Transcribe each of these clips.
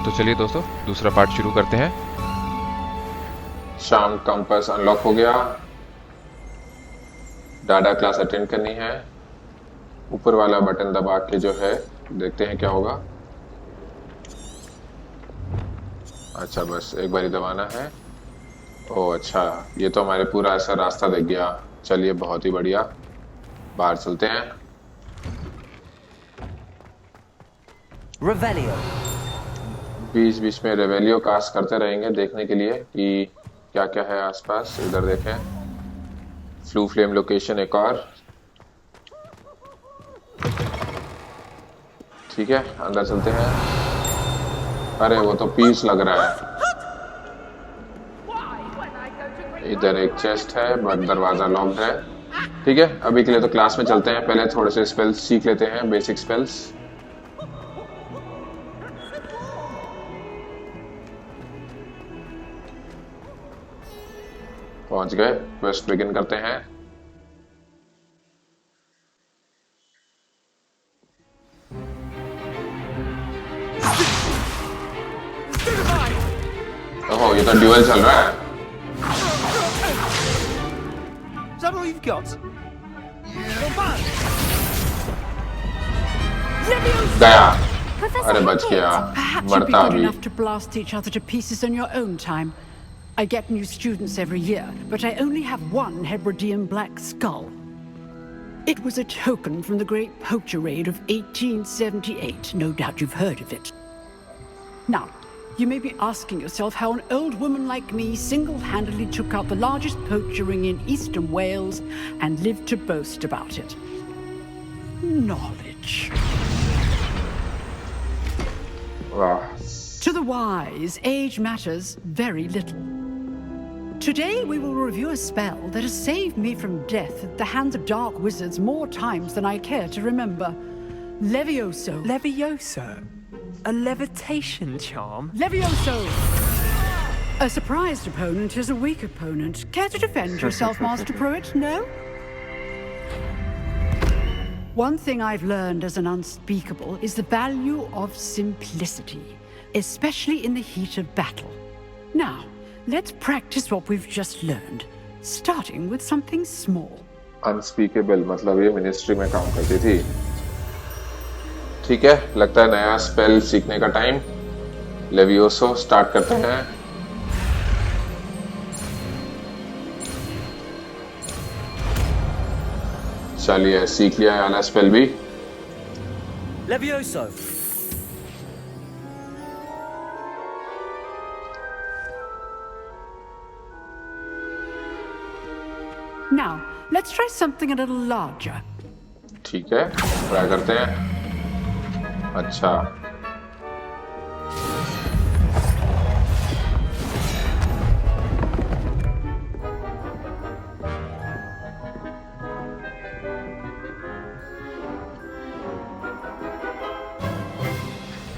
तो चलिए दोस्तों दूसरा पार्ट शुरू करते हैं। शाम कंपास अनलॉक हो गया। डाटा क्लास अटेंड करनी है। ऊपर वाला बटन दबा के जो है देखते हैं क्या होगा। अच्छा बस एक बार ही दबाना है। ओह अच्छा, ये तो हमारे पूरा ऐसा रास्ता दिख गया। चलिए बहुत ही बढ़िया, बाहर चलते हैं। Revelio. बीच बीच में रेवेलियो कास्ट करते रहेंगे देखने के लिए कि क्या क्या है आसपास। इधर देखें, फ्लू फ्लेम लोकेशन एक और। ठीक है अंदर चलते हैं। अरे वो तो पीस लग रहा है। इधर एक चेस्ट है बट दरवाजा लॉक्ड है। ठीक है अभी के लिए तो क्लास में चलते हैं। पहले थोड़े से स्पेल्स सीख लेते हैं, बेसिक स्पेल्स। पहुंच गए, क्वेस्ट बिगिन करते हैं। ओह ये तो ड्यूअल चल रहा है। Is that all you've got? गया। Professor अरे बच गया, Perhaps you'd be मरता good अभी। enough to blast each other to pieces in your own time. I get new students every year, but I only have one Hebridean black skull. It was a token from the Great Poacher Raid of 1878. No doubt you've heard of it. Now, you may be asking yourself how an old woman like me single-handedly took out the largest poacher ring in eastern Wales and lived to boast about it. Knowledge. वाह, To the wise, age matters very little. Today we will review a spell that has saved me from death at the hands of dark wizards more times than I care to remember. Levioso. Levioso? A levitation charm? Levioso! A surprised opponent is a weak opponent. Care to defend yourself, Master Pruitt? No? One thing I've learned as an unspeakable is the value of simplicity, especially in the heat of battle. Now, let's practice what we've just learned, starting with something small. Unspeakable मतलब ये ministry में काम करती थी। ठीक है लगता है नया स्पेल सीखने का टाइम। लेवियोसो स्टार्ट करते हैं। चलिए सीख लिया है वाला स्पेल भी। Levioso. Now, let's try something a little larger. ठीक है ट्राई करते हैं। अच्छा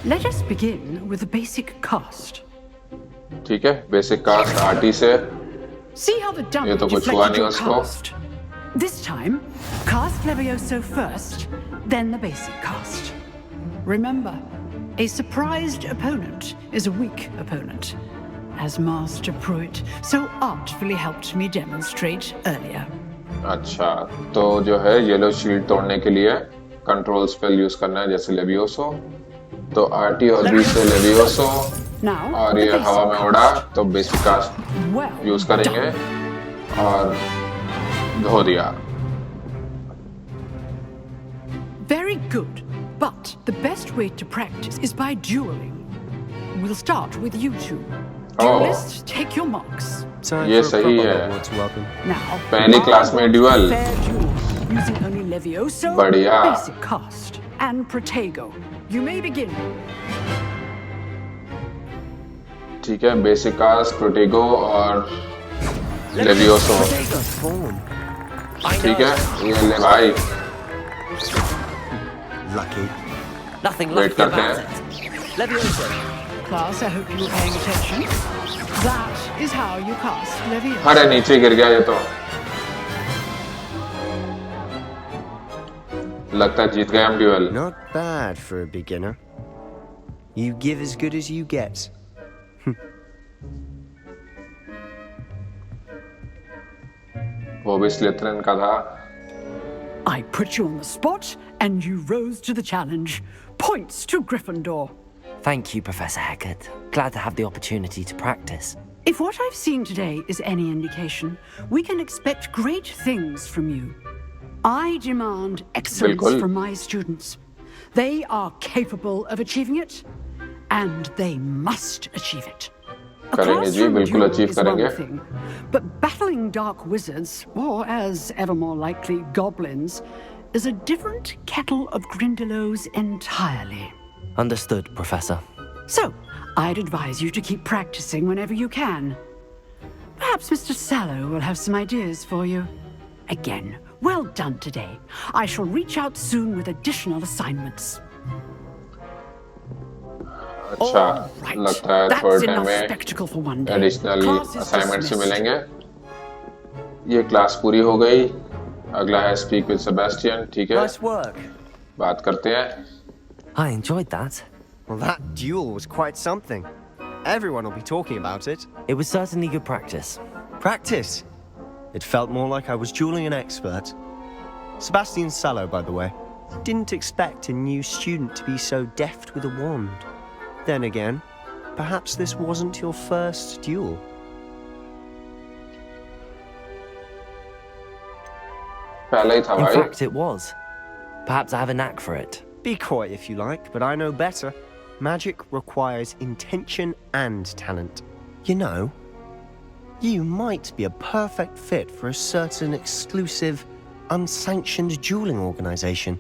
Let us begin with a basic cast. ठीक है बेसिक कास्ट आरटी से। See how the dummy ये तो कुछ हुआ deflected नहीं your उसको। cast. This time, cast Levioso first, then the basic cast. Remember, a surprised opponent is a weak opponent, as Master Pruitt so artfully helped me demonstrate earlier. अच्छा तो जो है येलो शील्ड तोड़ने के लिए control spell use करना है जैसे लेवियोसो। तो आरटी और बी से लेवियोसो Now, और the ये basic हवा में cast. उड़ा तो बेसिक कास्ट Well यूज करेंगे done. और धो दिया। Very good. But the best way to practice is by dueling. We'll start with you two. Duelists, take your marks. Time ये for a सही proper है। Hogwarts welcome. Now, पहली I class में want duel। fair duel, using only Levioso, बढ़िया। basic cast, and Protego. You may begin. ठीक है basic cast प्रोटेगो और लेवियोसो। Form. ठीक है ये ले भाई Lucky. Nothing Wait, lucky करते about हैं। it. Levioso. Class, I hope you were paying attention. That is how you cast Levioso. अरे नीचे गिर गया ये तो। लगता है जीत गए हम dual. Not bad for a beginner. You give as good as you get. वो भी स्लिथरिन का था। I put you on the spot, and you rose to the challenge. Points to Gryffindor. Thank you, Professor Hecat. Glad to have the opportunity to practice. If what I've seen today is any indication, we can expect great things from you. I demand excellence Bilkul. from my students. They are capable of achieving it, and they must achieve it. A करेंगे जी, classroom बिल्कुल duel achieve is one करेंगे। thing, but battling dark wizards, or as ever more likely, goblins, is a different kettle of Grindylows entirely. Understood, Professor. So, I'd advise you to keep practicing whenever you can. Perhaps Mr. Sallow will have some ideas for you. Again, well done today. I shall reach out soon with additional assignments. अच्छा, Right. लगता है That's थोड़े time enough में spectacle for one day. Additional Class is assignments he dismissed. मिलेंगे। ये class पूरी हो गई। अगला है स्पीक विद सेबेस्टियन। ठीक है, Nice work. बात करते हैं। I enjoyed that. Well, that duel was quite something. Everyone will be talking about it. It was certainly good practice. Practice. It felt more like I was dueling an expert. Sebastian Sallow, by the way. Didn't expect a new student to be so deft with a wand. Then again, perhaps this wasn't your first duel. पहले ही था In भाई। fact, it was. Perhaps I have a knack for it. Be quiet if you like, but I know better. Magic requires intention and talent. You know, you might be a perfect fit for a certain exclusive, unsanctioned dueling organization.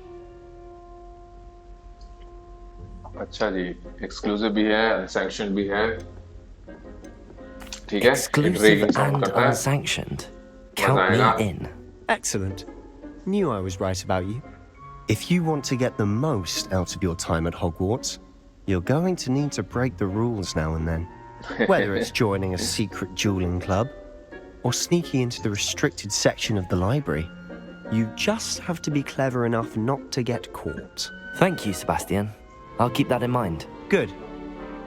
अच्छा जी, exclusive भी है, अनसैंक्शनड भी है। ठीक है, Exclusive intriguing sound and करता है। unsanctioned. Count me आएगा। in. Excellent. Knew I was right about you. If you want to get the most out of your time at Hogwarts, you're going to need to break the rules now and then. Whether it's joining a secret dueling club or sneaking into the restricted section of the library, you just have to be clever enough not to get caught. Thank you, Sebastian. I'll keep that in mind. Good.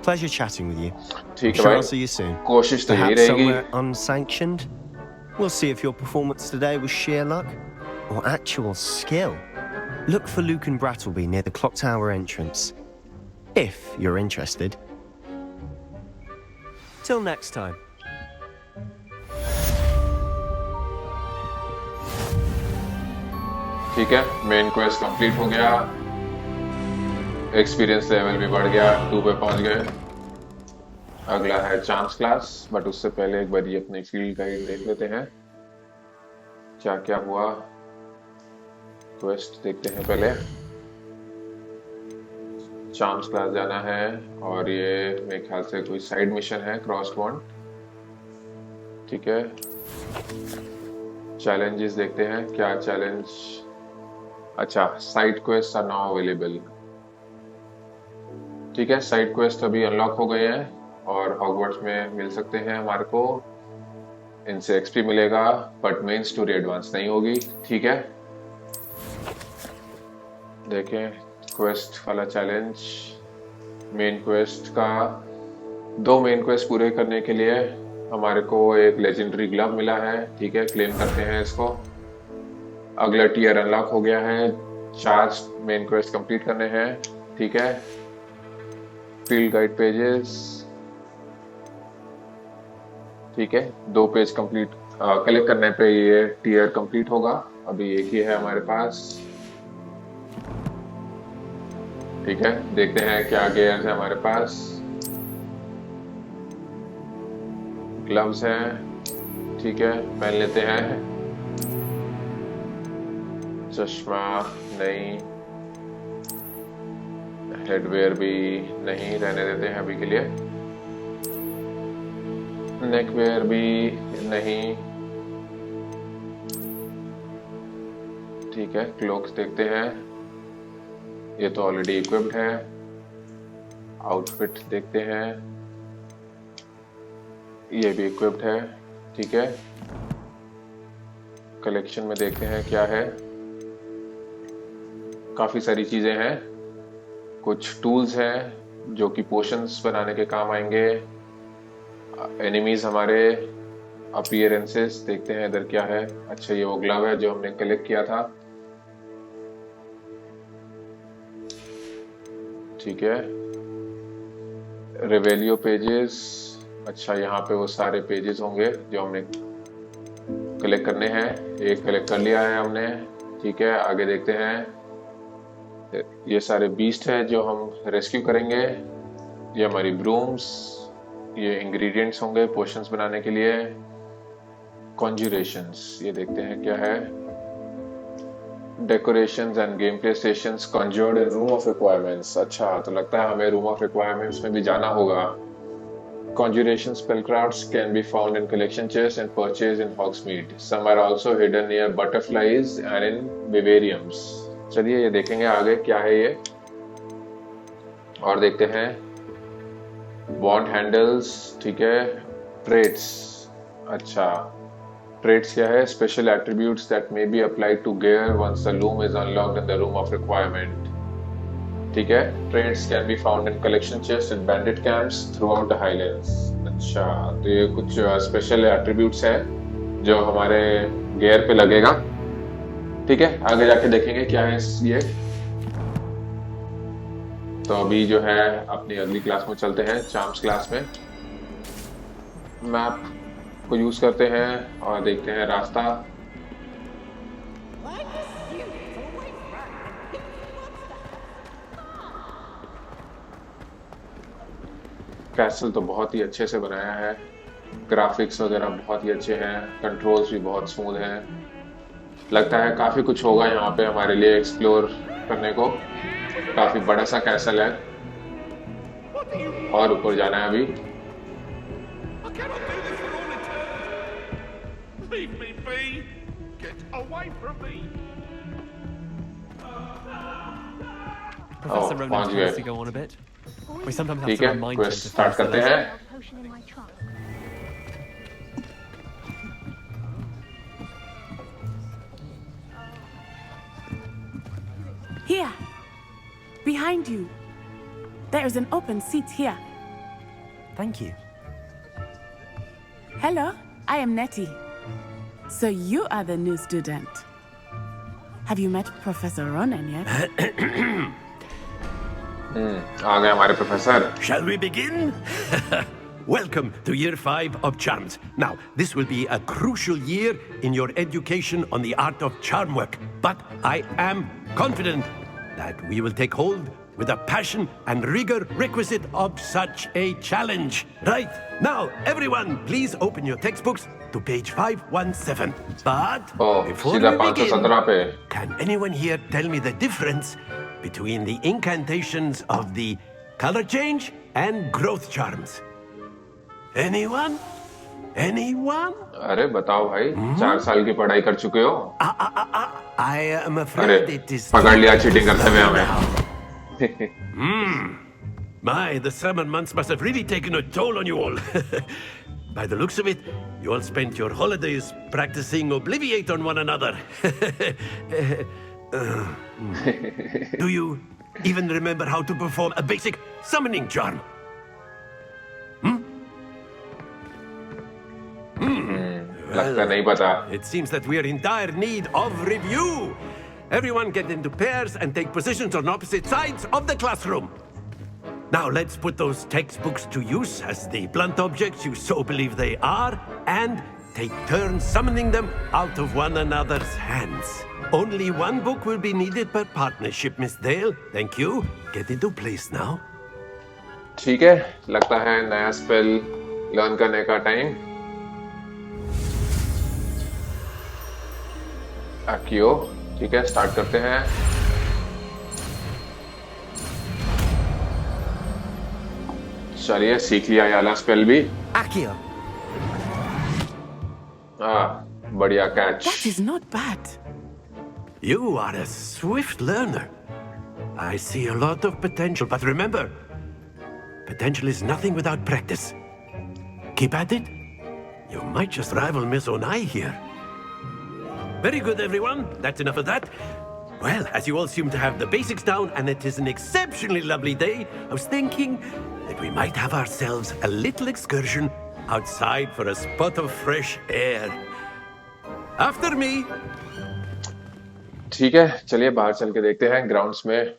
Pleasure chatting with you. ठीक है Sure, I'll भाई, see you soon. कोशिश तो यही Perhaps रहेगी। somewhere unsanctioned. We'll see if your performance today was sheer luck or actual skill. Look for Luke and Brattleby near the clock tower entrance, if you're interested. Till next time. ठीक है, main quest complete हो गया। Experience level भी बढ़ गया, 2 पे पहुंच गए। अगला है चांस क्लास, बट उससे पहले एक बार ये अपनी फील्ड गाइड देख लेते हैं क्या क्या हुआ। क्वेस्ट देखते हैं पहले। चांस क्लास जाना है और ये मेरे ख्याल से कोई साइड मिशन है, क्रॉस बॉन्ड। ठीक है, चैलेंजेस देखते हैं क्या चैलेंज। अच्छा, side quest are now available. ठीक है, साइड क्वेस्ट अभी अनलॉक हो गए हैं और हॉगवर्ट्स में मिल सकते हैं हमारे को। इनसे एक्सपी मिलेगा, बट मेन स्टोरी एडवांस नहीं होगी। ठीक है, देखें क्वेस्ट वाला चैलेंज। मेन क्वेस्ट का 2 मेन क्वेस्ट पूरे करने के लिए हमारे को एक लेजेंडरी ग्लव मिला है। ठीक है, क्लेम करते हैं इसको। अगला टीयर अनलॉक हो गया है। 4 मेन क्वेस्ट कंप्लीट करने हैं। ठीक है, फील्ड गाइड पेजेस। ठीक है, 2 पेज कंप्लीट कलेक्ट करने पे ये टीयर कंप्लीट होगा। अभी एक ही है हमारे पास। ठीक है, देखते हैं क्या गेयर्स है हमारे पास। ग्लव्स हैं। ठीक है, पहन लेते हैं। चश्मा नहीं, हेडवेयर भी नहीं, रहने देते हैं अभी के लिए। नेकवेयर भी नहीं। ठीक है, क्लोक्स देखते हैं। ये तो ऑलरेडी इक्विप्ड है। आउटफिट देखते हैं, ये भी इक्विप्ड है। ठीक है, कलेक्शन में देखते हैं क्या है। काफी सारी चीजें हैं। कुछ टूल्स हैं जो कि पोशंस बनाने के काम आएंगे। एनिमीज हमारे अपीयरेंसेस देखते हैं इधर क्या है। अच्छा ये वो ग्लव है जो हमने कलेक्ट किया था, ठीक है। रिवेलियो पेजेस, अच्छा यहाँ पे वो सारे पेजेस होंगे जो हमने कलेक्ट करने हैं। एक कलेक्ट कर लिया है हमने, ठीक है। आगे देखते हैं, ये सारे बीस्ट है जो हम रेस्क्यू करेंगे। ये हमारी ब्रूम्स, ये इंग्रेडिएंट्स होंगे पोशंस बनाने के लिए। कॉन्जुरेशंस, ये देखते हैं क्या है। Decorations and game play stations conjured in room of requirements, अच्छा तो लगता है हमें रूम ऑफ रिक्वायरमेंट्स में भी जाना होगा। Conjuration spellcrafts can be found in collection chests and purchased in Hogsmeade. Some are also hidden near butterflies and in vivariums. चलिए ये देखेंगे आगे क्या है ये, और देखते हैं। Wand handles, ठीक है। Traits, अच्छा traits क्या है? Special attributes that may be applied to gear once the loom is unlocked in the room of requirement. ठीक है। Traits can be found in collection chests and bandit camps throughout the Highlands. अच्छा तो ये कुछ special attributes है जो हमारे gear पे लगेगा, ठीक है। आगे जाके देखेंगे क्या है ये। तो अभी जो है अपनी अगली क्लास में चलते हैं, चार्म्स क्लास में। मैप को यूज करते हैं और देखते हैं रास्ता। कैसल तो बहुत ही अच्छे से बनाया है, ग्राफिक्स वगैरह बहुत ही अच्छे हैं, कंट्रोल्स भी बहुत स्मूथ हैं। लगता है काफी कुछ होगा यहाँ पे हमारे लिए एक्सप्लोर करने को। काफी बड़ा सा कैसल है और ऊपर जाना है अभी। Professor Ronen पहुंच told us to गए, go on a bit. We sometimes have ठीक to है। remind him quest to start finish the करते lesson. हैं। Potion in my trunk. Here, behind you. There is an open seat here. Thank you. Hello, I am Nettie. So you are the new student. Have you met Professor Ronen yet? आ गए हमारे professor. Shall we begin? Welcome to year 5 of charms. Now, this will be a crucial year in your education on the art of charm work, but I am confident that we will take hold with the passion and rigor requisite of such a challenge. Right, now, everyone, please open your textbooks to page 517. But before सीधा we 517 पे। begin, can anyone here tell me the difference between the incantations of the color change and growth charms? Anyone? Anyone? अरे बताओ भाई, 4 साल की पढ़ाई कर चुके हो। I am अरे afraid it is. पकड़ लिया चीटिंग करते हुए हमें। My, the summer months must have really taken a toll on you all. By the looks of it, you all spent your holidays practicing Obliviate on one another. Do you even remember how to perform a basic summoning charm? लगता नहीं पता। It seems that we are in dire need of review. Everyone get into pairs and take positions on opposite sides of the classroom. Now let's put those textbooks to use as the blunt objects you so believe they are, and take turns summoning them out of one another's hands. Only one book will be needed per partnership, Miss Dale. Thank you. Get into place now. ठीक है, लगता है नया spell learn करने का time. Akio, ठीक है, start करते हैं। चलिए सीख लिया ये वाला स्पेल भी। Accio. बढ़िया catch. That is not bad. You are a swift learner. I see a lot of potential, but remember, potential is nothing without practice. Keep at it. You might just rival Miss Onai here. Very good, everyone. That's enough of that. Well, as you all seem to have the basics down and it is an exceptionally lovely day, I was thinking that we might have ourselves a little excursion outside for a spot of fresh air. After me. ठीक है, चलिए बाहर चल के देखते हैं grounds में।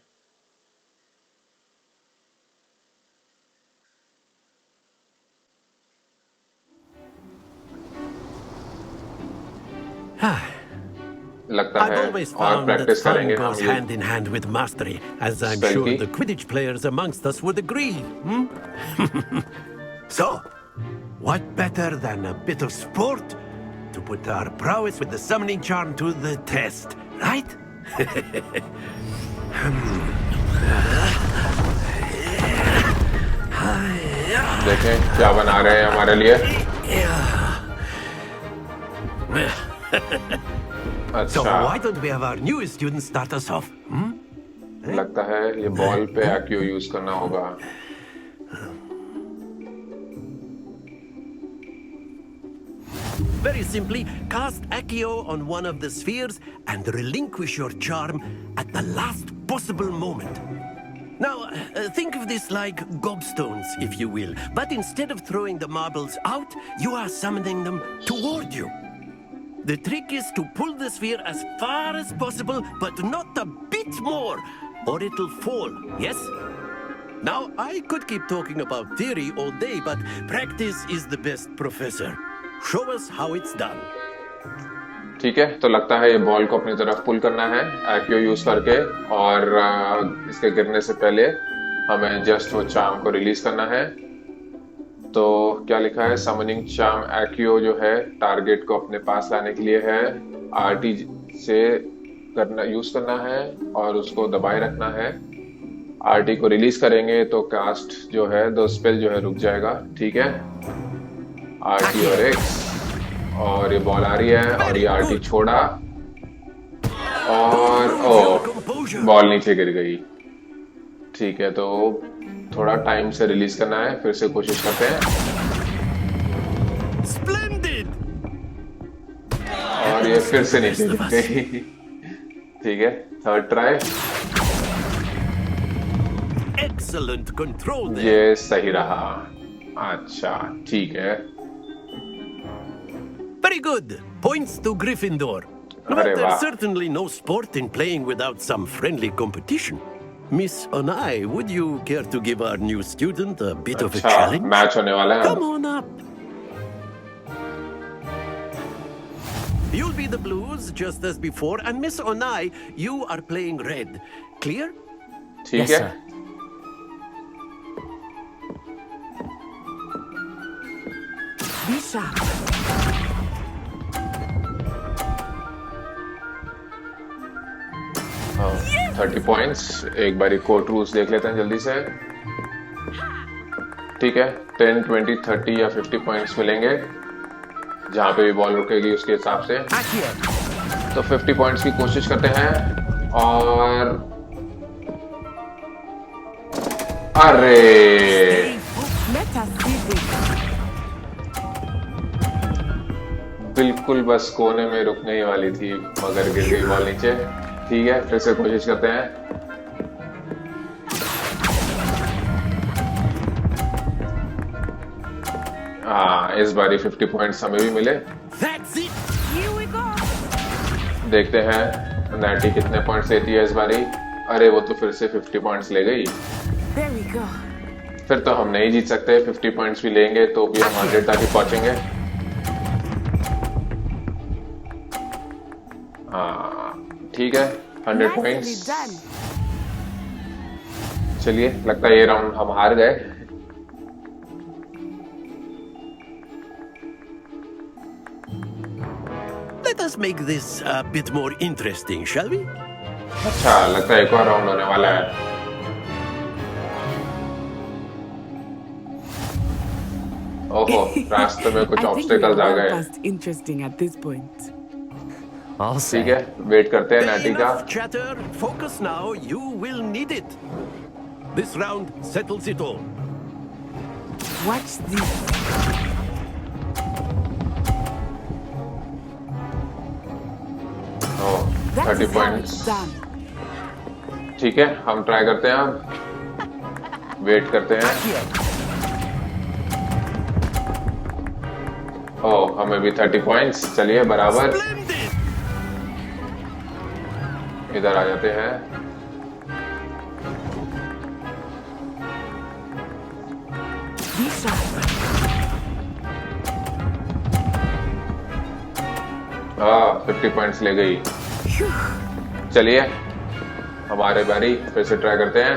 लगता I've है always और found that प्रैक्टिस fun करेंगे हम goes ये hand in hand with mastery, as I'm spell sure key. the Quidditch players amongst us would agree. So, what better than a bit of sport to put our prowess with the summoning charm to the test, right? देखें क्या बना रहे हैं हमारे लिए। So अच्छा, why don't we have our newest student start us off? लगता है ये बॉल पे एक्यू यूज करना होगा। Very simply, cast Accio on one of the spheres and relinquish your charm at the last possible moment. Now, think of this like gobstones, if you will, but instead of throwing the marbles out, you are summoning them toward you. The trick is to pull the sphere as far as possible, but not a bit more, or it'll fall, yes? Now, I could keep talking about theory all day, but practice is the best professor. Show us how it's done. ठीक है, तो लगता है ये ball को अपनी तरफ पुल करना है एक्यू यूज करके, और इसके गिरने से पहले हमें जस्ट वो चार्म को रिलीज करना है। तो क्या लिखा है, समनिंग चार्म एक्यू जो है टारगेट को अपने पास लाने के लिए है, आरटी से करना यूज करना है और उसको दबाए रखना है। आरटी को रिलीज करेंगे तो कास्ट जो है, दो स्पेल जो है रुक जाएगा। ठीक है, आरटी और एक्स, और ये बॉल आ रही है और ये आरटी छोड़ा और ओ बॉल नीचे गिर गई। ठीक है, तो थोड़ा टाइम से रिलीज करना है, फिर से कोशिश करते हैं। Splendid! और ये फिर से नीचे गिर गई। ठीक है, third try. Excellent control there. ये सही रहा। अच्छा, ठीक है। Very good. Points to Gryffindor. But अरे there's वाह। certainly no sport in playing without some friendly competition. Miss Onai, would you care to give our new student a bit of a अच्छा, challenge? Match होने वाला है। Come on up. You'll be the blues just as before, and Miss Onai, you are playing red. Clear? ठीक Yes, है। sir. Be sharp. 30 points. एक बारी court rules देख लेते हैं जल्दी से। ठीक है, 10, 20, 30 या 50 पॉइंट्स मिलेंगे जहां पे भी बॉल रुकेगी उसके हिसाब से। तो 50 पॉइंट्स की कोशिश करते हैं, और अरे Let us see this. बिल्कुल बस कोने में रुकने ही वाली थी, मगर गिर गई बॉल नीचे। ठीक है, फिर से कोशिश करते हैं। हाँ, इस बारी 50 पॉइंट्स हमें भी मिले। That's it. Here we go. देखते हैं नैटी कितने पॉइंट्स लेती है इस बारी। अरे वो तो फिर से 50 पॉइंट्स ले गई। There we go. फिर तो हम नहीं जीत सकते, 50 पॉइंट्स भी लेंगे तो भी हम 100 तक ही पहुंचेंगे। हाँ ठीक है, 100 Nicely पॉइंट्स। done. चलिए, लगता है ये राउंड हम हार गए। Let us make this a bit more interesting, shall we? अच्छा, लगता है एक और राउंड होने वाला है। ओहो, रास्ते में कुछ I think we obstacles are आ well गए। past interesting at this point. I'll ठीक say. है, वेट करते हैं नैटी का। Enough chatter. Focus now. You will need it. This round settles it all. Watch this. Oh, That 30 is how points. it's done. ठीक है, हम try करते हैं अब। वेट करते हैं। ओह, हमें भी 30 पॉइंट्स। चलिए बराबर। इधर आ जाते हैं। हाँ, 50 पॉइंट्स ले गई। चलिए हमारे बारी, फिर से ट्राई करते हैं।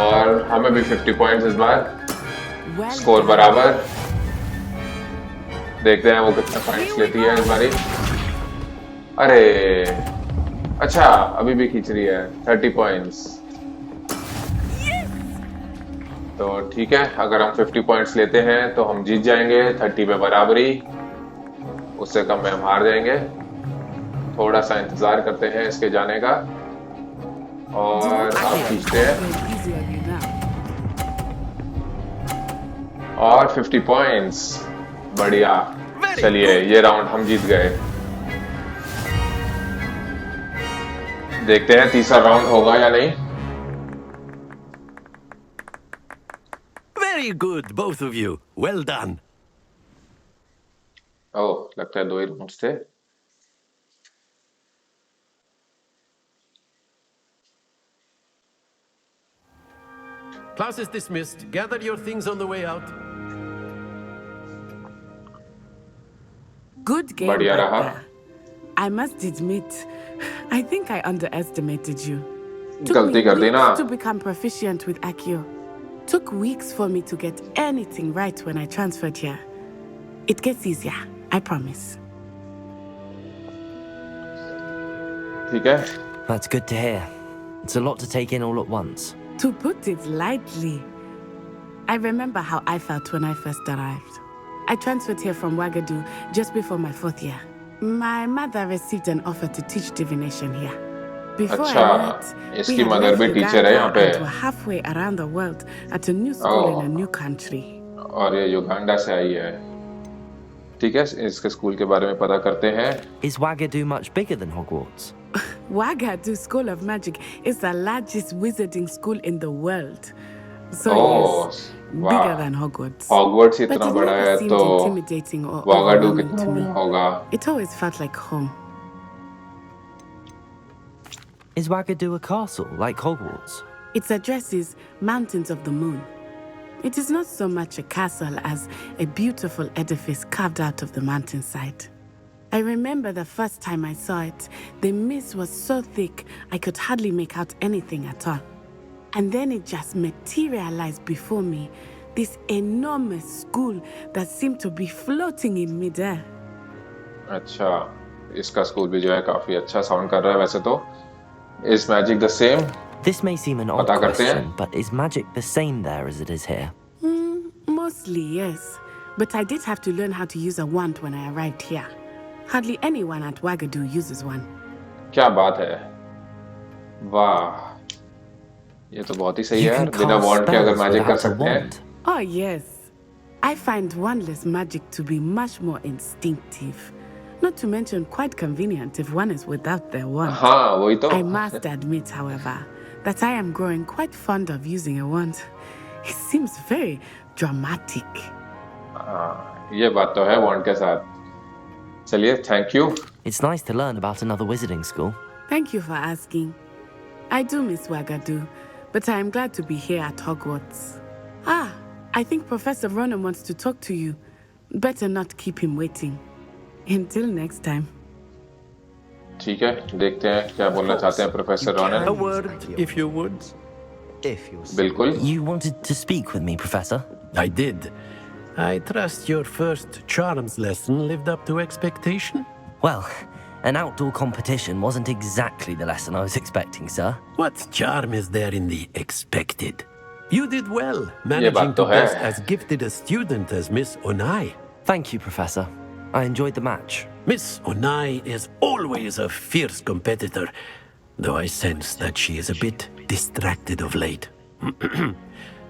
और हमें भी 50 पॉइंट्स इस बार। स्कोर बराबर। देखते हैं वो कितना पॉइंट्स लेती है इस बारी। अरे अच्छा, अभी भी खींच रही है 30 पॉइंट्स। तो ठीक है, अगर हम 50 पॉइंट्स लेते हैं तो हम जीत जाएंगे। 30 पे बराबरी, उससे कम में हम हार जाएंगे। थोड़ा सा इंतजार करते हैं इसके जाने का। और आप खींचते हैं और 50 पॉइंट्स। बढ़िया। चलिए, ये राउंड हम जीत गए। देखते हैं तीसरा राउंड होगा या नहीं। Very good, both of you. Well done. ओह, लगता है 2 ही राउंड्स थे। Class is dismissed. Gather your things on the way out. Good game. बढ़िया रहा। I must admit, I think I underestimated you. गलती कर दी ना। To become proficient with Accio. Took weeks for me to get anything right when I transferred here. It gets easier, I promise. ठीक है। That's good to hear. It's a lot to take in all at once. To put it lightly, I remember how I felt when I first arrived. I transferred here from Wagadu just before my 4th year. My mother received an offer to teach divination here. Before I left, इसकी mother भी teacher है यहाँ पे। and were halfway around the world at a new school in a new country. और ये Uganda से आई है। ठीक है, इसके स्कूल के बारे में पता करते हैं। Is Wagadu much bigger than Hogwarts? Wagadu School of Magic is the largest wizarding school in the world. So yes, bigger than Hogwarts. Hogwarts But इतना it बड़ा है never seemed तो intimidating or वागाडू overwhelming कितना to me. बड़ा होगा? It always felt like home. Is Wagadu a castle like Hogwarts? Its address is Mountains of the Moon. It is not so much a castle as a beautiful edifice carved out of the mountainside. I remember the first time I saw it, the mist was so thick I could hardly make out anything at all. And then it just materialized before me, this enormous school that seemed to be floating in midair. अच्छा, इसका school भी जो है काफी अच्छा sound कर रहा है वैसे तो। Is magic the same? This may seem an odd पता करते हैं। question, but is magic the same there as it is here? Mostly, yes. But I did have to learn how to use a wand when I arrived here. Hardly anyone at Wagadu uses one. क्या बात है, वाह, ये तो बहुत ही सही है। बिना वॉन्ड के अगर मैजिक कर सकते हैं। Oh yes, I find wandless magic to be much more instinctive. Not to mention quite convenient if one is without their wand. हाँ, वही तो। I must admit, however, that I am growing quite fond of using a wand. It seems very dramatic. हाँ, ये बात तो है वॉन्ड के साथ। चलिए, thank you. It's nice to learn about another wizarding school. Thank you for asking. I do miss Wagadu, but I am glad to be here at Hogwarts. Ah, I think Professor Ronen wants to talk to you. Better not keep him waiting. Until next time. ठीक है, देखते हैं क्या बोलना चाहते हैं professor रॉनन। A word, if you would. If you're बिल्कुल। You wanted to speak with me, Professor? I did. I trust your first charms lesson lived up to expectation? Well, an outdoor competition wasn't exactly the lesson I was expecting, sir. What charm is there in the expected? You did well, ये managing बात तो to है। best as gifted a student as Miss Onai. Thank you, Professor. I enjoyed the match. Miss Onai is always a fierce competitor, though I sense that she is a bit distracted of late.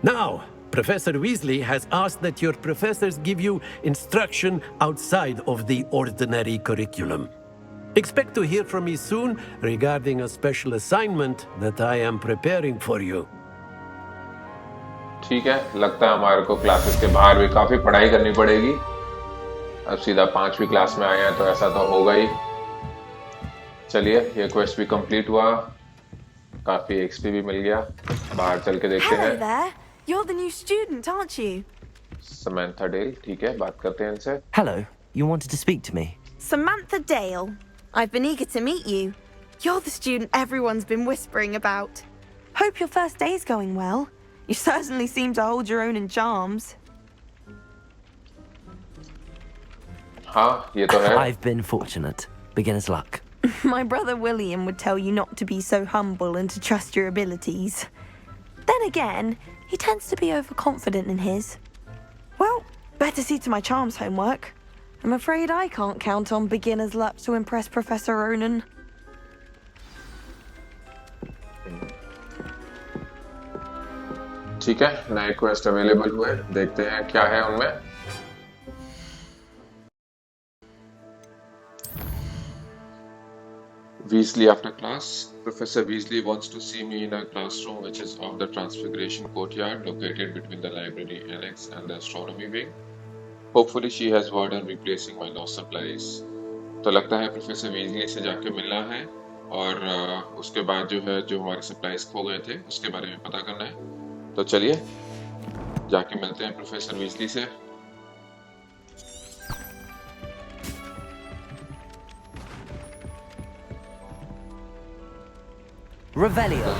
Now, Professor Weasley has asked that your professors give you instruction outside of the ordinary curriculum. Expect to hear from me soon regarding a special assignment that I am preparing for you. ठीक है, लगता है हमारे को classes के बाहर भी काफी पढ़ाई करनी पड़ेगी। अब सीधा 5वीं क्लास में आए हैं तो ऐसा तो होगा ही। चलिए, ये क्वेस्ट भी कंप्लीट हुआ, काफी एक्सपी भी मिल गया। बाहर चल के देखते हैं। Hello there. You're the new student, aren't you? Samantha Dale, ठीक है, बात करते हैं इनसे। Hello, you wanted to speak to me? Samantha Dale. I've been eager to meet you. You're the student everyone's been whispering about. Hope your first day's going well. You certainly seem to hold your own in charms. हाँ, ये तो है। I've been fortunate. Beginner's luck. My brother William would tell you not to be so humble and to trust your abilities. Then again, he tends to be overconfident in his. Well, better see to my charms homework. I'm afraid I can't count on beginner's luck to impress Professor Ronen. ठीक है, नए quest available हुए, देखते हैं क्या है उनमें। Weasley after class. Professor Weasley wants to see me in a classroom which is off the Transfiguration courtyard located between the library annex and the astronomy wing. Hopefully she has word on replacing my lost supplies. तो लगता है professor Weasley से जाके मिलना है और उसके बाद जो है जो हमारे सप्लाईज खो गए थे उसके बारे में पता करना है। तो चलिए जाके मिलते हैं प्रोफेसर वीजली से। Revelio.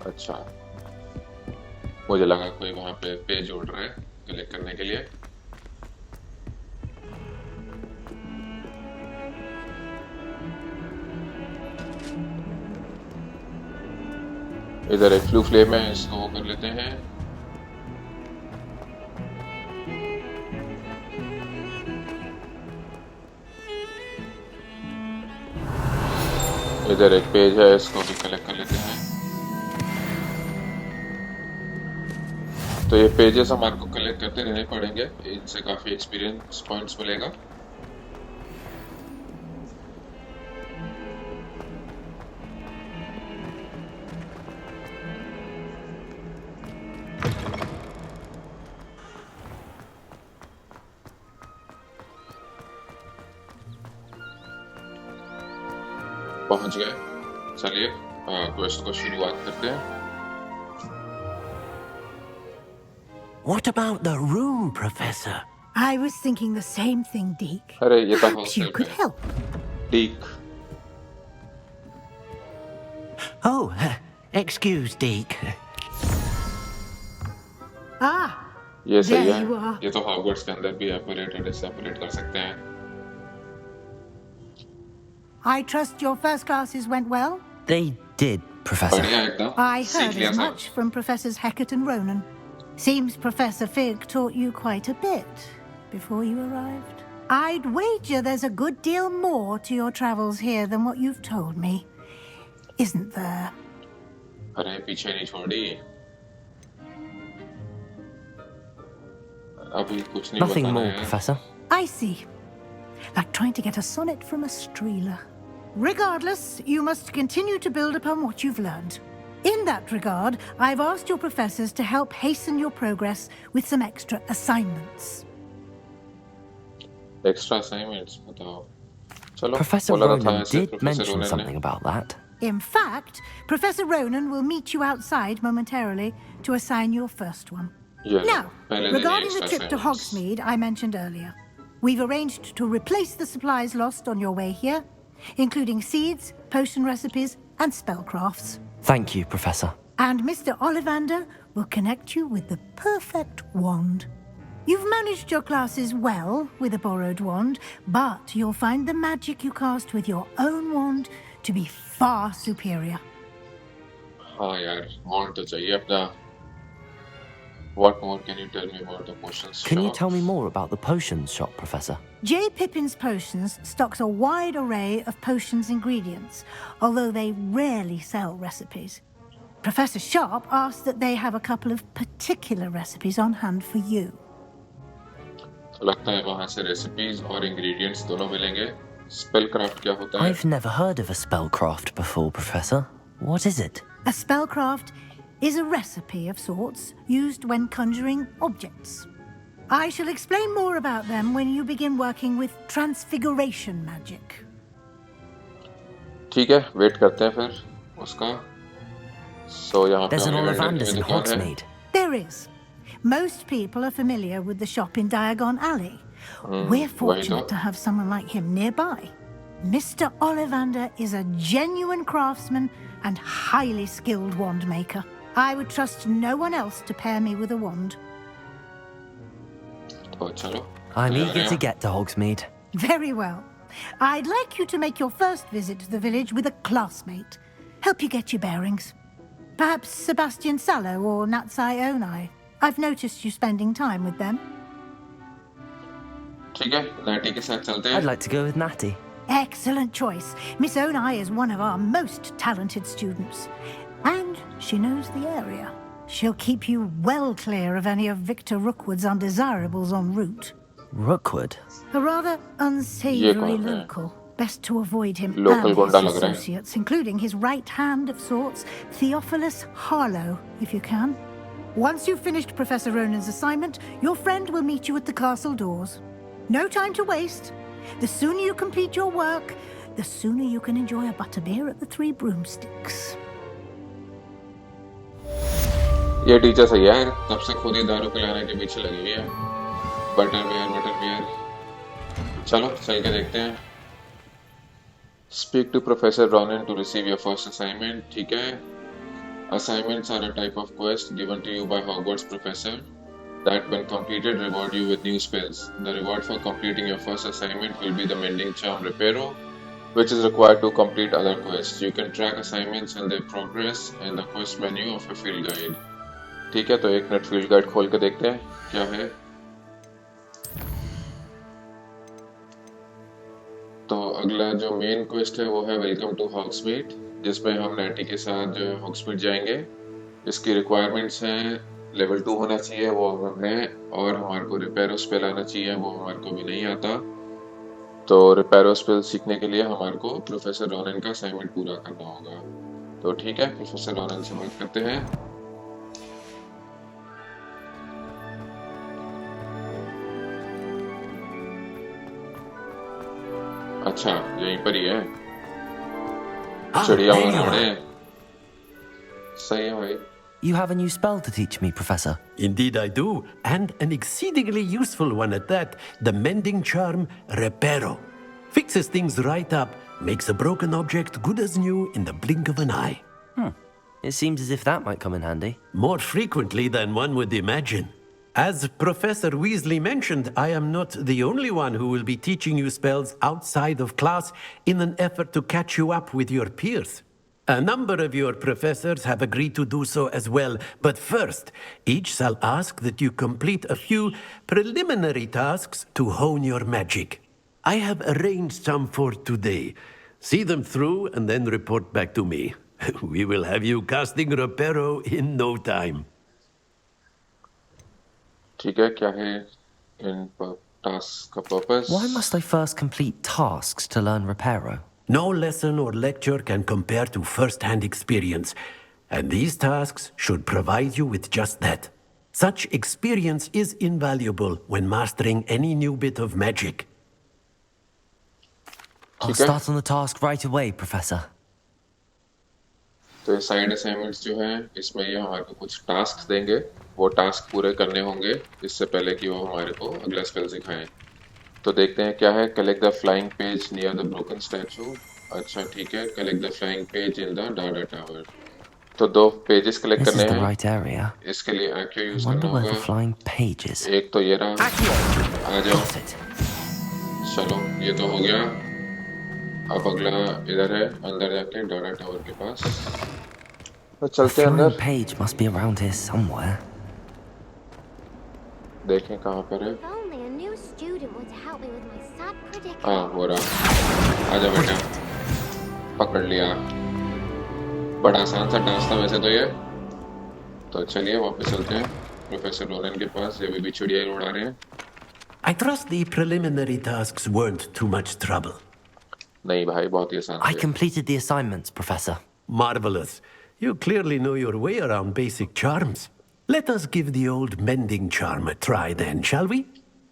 अच्छा, मुझे लगा कोई वहां पे पेज उड़ रहा है कलेक्ट करने के लिए। इधर एक फ्लू फ्लेम है, इसको वो कर लेते हैं। इधर एक पेज है, इसको भी कलेक्ट कर लेते हैं। तो ये पेजेस हमारे को कलेक्ट करते रहने पड़ेंगे, इनसे काफी एक्सपीरियंस पॉइंट्स मिलेगा। पहुंच गए, चलिए क्वेस्ट को शुरुआत करते हैं। What about the room, Professor? I was thinking the same thing, Deke. अरे ये तो Perhaps you could help. Deke. Oh, excuse, Deke. Ah, ये सही there है, you are. ये तो हॉगवर्ट्स के अंदर भी ऑपरेट और डिसऑपरेट कर सकते हैं। I trust your first classes went well? They did, Professor. बढ़िया एकदम, I सीख heard लिया as सब। much from Professors Hecat and Ronen. Seems Professor Fig taught you quite a bit before you arrived. I'd wager there's a good deal more to your travels here than what you've told me. Isn't there? अरे पीछे नहीं छोड़ी, अभी कुछ नहीं Nothing बताना more, है। Professor. I see. Like trying to get a sonnet from a streeler. Regardless, you must continue to build upon what you've learned. In that regard, I've asked your professors to help hasten your progress with some extra assignments. Extra assignments बताओ। चलो, Professor बोला तो था Ronen ऐसे did professor mention Ronan ने। something about that. In fact, Professor Ronen will meet you outside momentarily to assign your first one. ये लो, Now, पहले दिन ही regarding the extra trip to assignments। Hogsmeade I mentioned earlier, we've arranged to replace the supplies lost on your way here, including seeds, potion recipes, and spellcrafts. Thank you, Professor. And Mr. Ollivander will connect you with the perfect wand. You've managed your classes well with a borrowed wand, but you'll find the magic you cast with your own wand to be far superior. हाँ यार, wand तो चाहिए अपना। What more can you tell me about the potions Can you shop? tell me more about the potions shop, Professor? J. Pippin's Potions stocks a wide array of potions ingredients, although they rarely sell recipes. Professor Sharp asked that they have a couple of particular recipes on hand for you. तो लगता है वहाँ से recipes और ingredients दोनों मिलेंगे। स्पेलक्राफ्ट क्या होता है? I've never heard of a spellcraft before, Professor. What is it? A spellcraft is a recipe of sorts used when conjuring objects. I shall explain more about them when you begin working with transfiguration magic. ठीक है, wait करते हैं फिर उसका। So यहाँ पे There's an हमें Ollivanders in दुकान है। Hogsmeade. There is. Most people are familiar with the shop in Diagon Alley. We're fortunate to have someone like him nearby. Mr. Ollivander is a genuine craftsman and highly skilled wand maker. I would trust no one else to pair me with a wand. तो चलो। I'm eager to get to Hogsmeade. Very well. I'd like you to make your first visit to the village with a classmate. Help you get your bearings. Perhaps Sebastian Sallow or Natsai Onai. I've noticed you spending time with them. ठीक है, नाटी के साथ चलते हैं। I'd like to go with Natty. Excellent choice. Miss Onai is one of our most talented students. And she knows the area. She'll keep you well clear of any of Victor Rookwood's undesirables en route. Rookwood? A rather unsavory local. Best to avoid him Local and गुंडा his लग रहा है। associates, including his right hand of sorts, Theophilus Harlow, if you can. Once you've finished Professor Ronen's assignment, your friend will meet you at the castle doors. No time to waste. The sooner you complete your work, the sooner you can enjoy a butterbeer at the Three Broomsticks. ये teacher सही है, तब से खुद ही दारू पिलाने के पीछे लगी हुई है। बटरबियर। चलो चल के देखते हैं। Speak to Professor Ronen to receive your first assignment. ठीक है। Assignments are a type of quest given to you by Hogwarts professor that when completed reward you with new spells. The reward for completing your first assignment will be the mending charm Reparo, which is required to complete other quests. You can track assignments and their progress in the quest menu of a field guide. ठीक है, तो एक minute field guide खोल के देखते हैं क्या है। तो अगला जो मेन क्वेस्ट है वो है वेलकम टू हॉग्समीड, जिसमें हम नैटी के साथ जो है हॉग्समीड जाएंगे। इसकी रिक्वायरमेंट्स हैं लेवल 2 होना चाहिए, वो हमें, और हमारे को रिपेरो स्पेल आना चाहिए, वो हमारे को भी नहीं आता। तो रिपेरो स्पेल सीखने के लिए हमारे को प्रोफेसर रोनेन का असाइनमेंट पूरा करना होगा। तो ठीक है, प्रोफेसर रोनेन से बात करते हैं। अच्छा, यहीं पर ही है। चिड़िया बनाने। सही है भाई। You have a new spell to teach me, Professor. Indeed I do, and an exceedingly useful one at that, the mending charm Reparo. Fixes things right up, makes a broken object good as new in the blink of an eye. It seems as if that might come in handy. More frequently than one would imagine. As Professor Weasley mentioned, I am not the only one who will be teaching you spells outside of class in an effort to catch you up with your peers. A number of your professors have agreed to do so as well, but first, each shall ask that you complete a few preliminary tasks to hone your magic. I have arranged some for today. See them through and then report back to me. We will have you casting Reparo in no time. ठीक है, क्या है इन task का purpose? Why must I first complete tasks to learn Reparo? No lesson or lecture can compare to first-hand experience, and these tasks should provide you with just that. Such experience is invaluable when mastering any new bit of magic. I'll start on the task right away, Professor. तो ये side assignments जो हैं, इसमें ये हमारे को कुछ task देंगे, वो टास्क पूरे करने होंगे इससे पहले कि वो हमारे को अगला स्पेल सिखाएं। तो देखते हैं क्या है। Collect the flying page near the broken statue. अच्छा ठीक है, collect the flying page in the DADA tower. तो 2 पेजेस कलेक्ट करने हैं। Right area. इसके लिए एक्यो यूज Wonder करना where the होगा। flying pages. एक तो ये रहा, आ जाओ। चलो ये तो हो गया। अब अगला इधर है, अंदर जाके डाडा टावर के पास। तो चलते हैं अंदर। Page must be around here somewhere. देखें कहाँ पर है। हाँ, हो रहा। आजा बेटा, पकड़ लिया। बड़ा आसान सा टास्क था वैसे तो ये। तो चलिए वापस चलते हैं प्रोफेसर रोनन के पास। ये भी चिड़िया ही उड़ा रहे हैं। I trust the preliminary tasks weren't too much trouble. नहीं भाई, बहुत ही आसान I थे। completed the assignments, Professor. Marvelous. You clearly know your way around basic charms. Let us give the old mending charm a try then, shall we?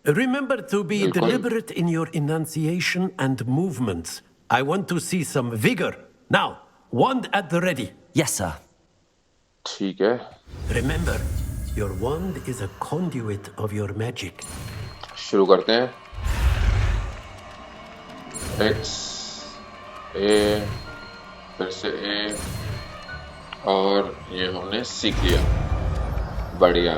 Remember to be बिल्कुल। deliberate in your enunciation and movements. I want to see some vigor. Now, wand at the ready. Yes, sir. ठीक है, Remember, your wand is a conduit of your magic. शुरू करते हैं। X A फिर से A और ये हमने सीख लिया। बढ़िया।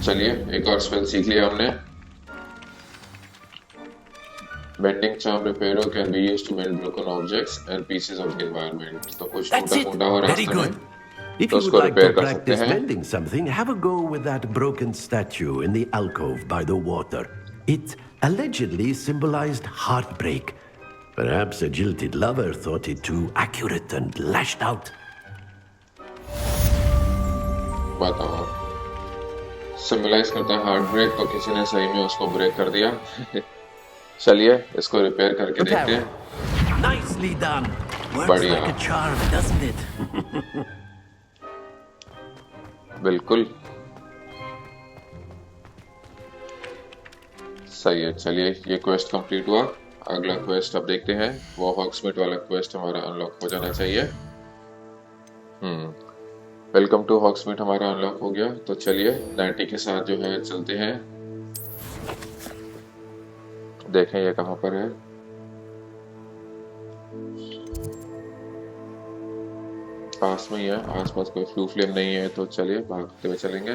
चलिए एक और स्पेल सीख लिया हमने। Bending charm repairer can be used to mend broken objects and pieces of the environment. तो कुछ That's it. टूटा हुआ Very रास्ते में good. If तो you would उसको like to रिपेयर कर सकते practice हैं। mending something, have a go with that broken statue in the alcove by the water. It allegedly symbolized heartbreak. Perhaps a jilted lover thought it too accurate and lashed out. बताओ, symbolize करता है heart break, तो किसी ने सही में उसको break कर दिया। चलिए इसको रिपेयर करके देखते हैं। Nicely done. Works बढ़िया। like a charm, doesn't it? बिल्कुल सही है। चलिए ये क्वेस्ट कंप्लीट हुआ। अगला क्वेस्ट अब देखते हैं। वो हॉग्समीड वाला क्वेस्ट हमारा अनलॉक हो जाना चाहिए। वेलकम टू हॉग्समीड हमारा अनलॉक हो गया। तो चलिए 90 के साथ जो है चलते हैं। देखें ये कहाँ पर है। पास में ही है, आसपास कोई फ्लू फ्लेम नहीं है, तो चलिए भागते हुए चलेंगे।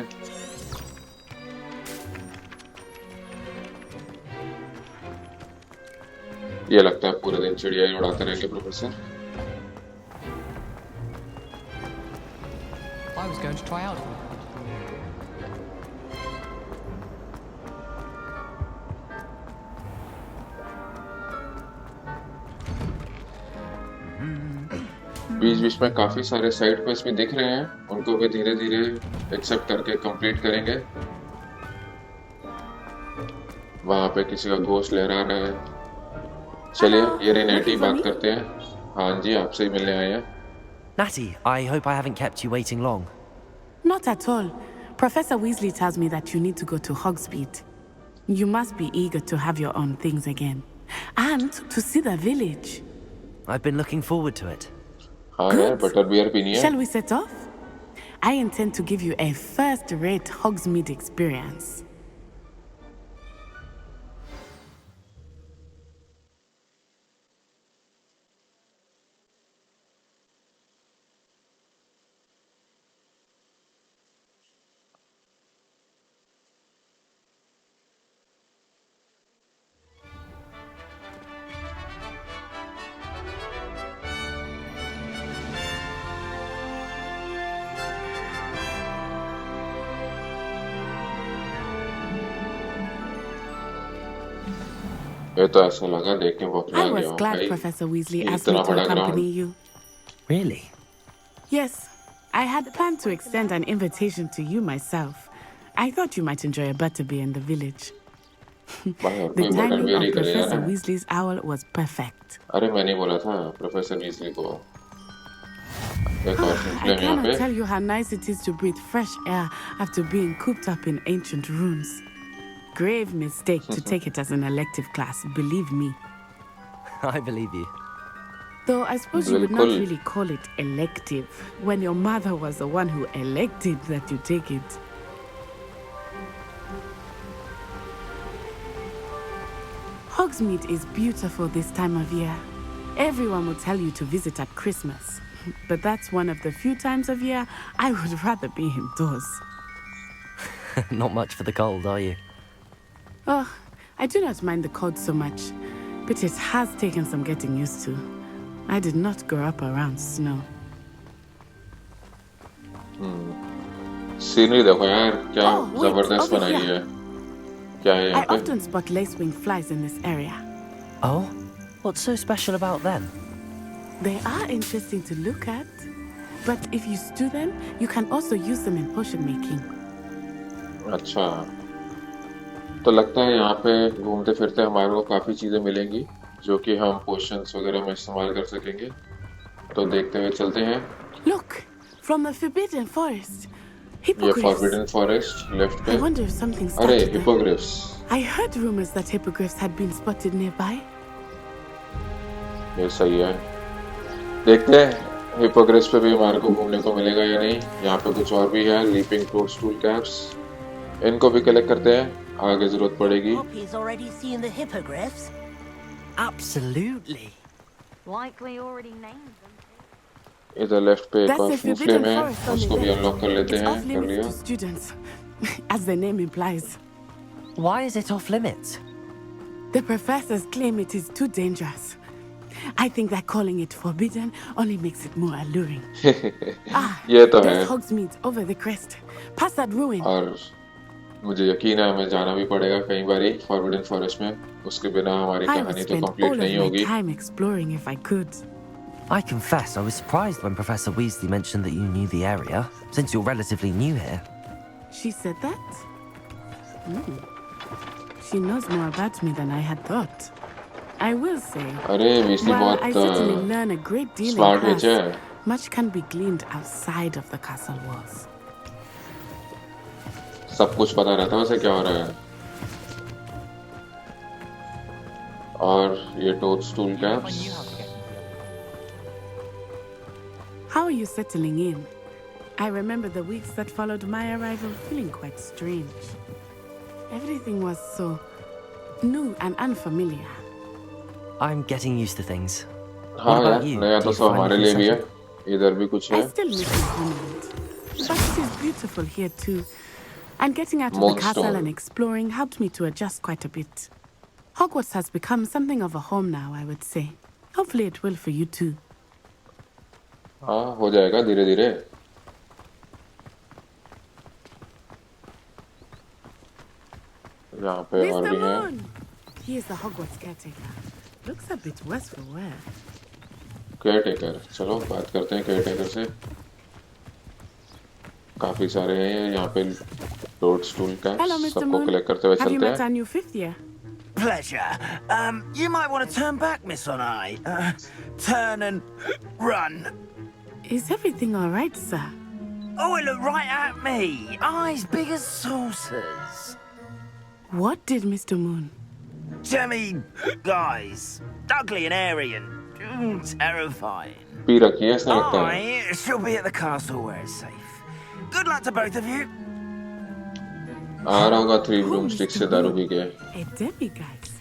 ये लगता है पूरे दिन चिड़िया ही उड़ाते रहेंगे professor. I was going to try out. बीच बीच में काफी सारे साइड क्वेस्ट भी दिख रहे हैं, उनको भी धीरे धीरे एक्सेप्ट करके कंप्लीट करेंगे। वहां पे किसी का घोस्ट लहरा रहा है। चलिए ये रे नेटी बात करते हैं। हाँ जी, आपसे ही मिलने आए हैं। Natty, I hope I haven't kept you waiting long. Not at all. Professor Weasley tells me that you need to go to Hogsmeade. You must be eager to have your own things again. And to see the village. I've been looking forward to it. हाँ यार, butter beer पीनी है। Shall we set off? I intend to give you a first-rate Hogsmeade experience. ये तो ऐसा लगा देख के बहुत I मजा was गया glad भाई। Professor Weasley ये asked me इतना to बड़ा accompany ground. you. Really? Yes, I had planned to extend an invitation to you myself. I thought you might enjoy a butterbeer in the village. भाई और The कोई butter timing beer ही of करे Professor यार। Weasley's owl was perfect. अरे मैंने बोला था प्रोफेसर वीजली को। एक और I फ्लेम यहाँ cannot पे। tell you how nice it is to breathe fresh air after being cooped up in ancient ruins. Grave mistake to take it as an elective class, believe me. I believe you. Though I suppose you would not बिल्कुल। really call it elective when your mother was the one who elected that you take it. Hogsmeade is beautiful this time of year. Everyone will tell you to visit at Christmas. But that's one of the few times of year I would rather be indoors. Not much for the cold, are you? Oh, I do not mind the cold so much, but it has taken some getting used to. I did not grow up around snow. Scenery देखो यार, क्या Oh, wait, जबरदस्त over बनाई here. है। क्या है यहाँ I पे? often spot lacewing flies in this area. Oh? What's so special about them? They are interesting to look at, but if you stew them, you can also use them in potion making. अच्छा, तो लगता है यहाँ पे घूमते फिरते हमारे को काफी चीजें मिलेंगी जो कि हम पोशंस वगैरह में इस्तेमाल कर सकेंगे। तो देखते हुए चलते हैं। Look, from the Forbidden Forest. ये Hippogriffs. फॉरबिडन फॉरेस्ट लेफ्ट पे। I wonder if something अरे started there. हिपोग्रिफ्स। I heard rumors that hippogriffs had been spotted nearby. ये सही है। देखते हैं हिपोग्रिफ्स पे भी हमारे को घूमने को मिलेगा या नहीं। यहाँ पे कुछ और भी है, लीपिंग टोडस्टूल कैप्स। इनको भी कलेक्ट करते हैं, आगे जरूरत पड़ेगी। Poppy's already seen the hippogriffs. Absolutely. Likely already named them. इधर लेफ्ट पे एक That's और the फ्लू Forbidden फ्लेम है, Forest on उसको the भी left. अनलॉक कर लेते It's हैं। off कर limits लिया। to students, as the name implies. Why is it off limits? The professors claim it is too dangerous. I think that calling it forbidden only makes it more alluring. ये तो है। There's Hogsmeade over the crest. Past that ruin. और मुझे यकीन है हमें जाना भी पड़ेगा कई बारी फॉरबिडन फॉरेस्ट में। उसके बिना हमारी I would कहानी तो spend कंप्लीट all of नहीं my होगी। time exploring if I could. I confess I was surprised when Professor Weasley mentioned that you knew the area, since you're relatively new here. She said that? She knows more about me than I had thought. I will say, अरे वीसली while I certainly बहुत learn a great deal in smart class, विच है। much can be gleaned outside of the castle walls. सब कुछ पता रहता है उसे क्या हो रहा है। और ये टोडस्टूल caps. How are you settling in? I remember the weeks that followed my arrival feeling quite strange. Everything was so new and unfamiliar. I'm getting used to things. हाँ What यार, about you? नया Do तो you सब find हमारे it लिए भी है। settled? इधर भी कुछ है। I still miss my homeland, but it is beautiful here too. And getting out of the Moonstone. castle and exploring helped me to adjust quite a bit. Hogwarts has become something of a home now, I would say. Hopefully it will for you too. हाँ, हो जाएगा धीरे धीरे। यहाँ पे और Mr. भी हैं। Moon! He is the Hogwarts caretaker. Looks a bit worse for wear. Caretaker, चलो बात करते हैं केयरटेकर से। काफी सारे हैं यहाँ पे टोडस्टूल Hello, कैप्स, Mr. सबको Moon. कलेक्ट करते हुए Have you चलते met हैं। our new fifth year? Pleasure. You might want to turn back, Miss Onai. Turn and run. Is everything all right, sir? Oh, it looked right at me. Eyes big as saucers. What did Mr. Moon? Jemmy guys. Ugly and airy and terrifying. P रखी है ऐसा लगता है। I shall be at the castle where it's safe. Good luck to both of you. आ रहा होगा 3 Oh, ब्रूमस्टिक Mr. से दारू P Moon. के। A demiguise.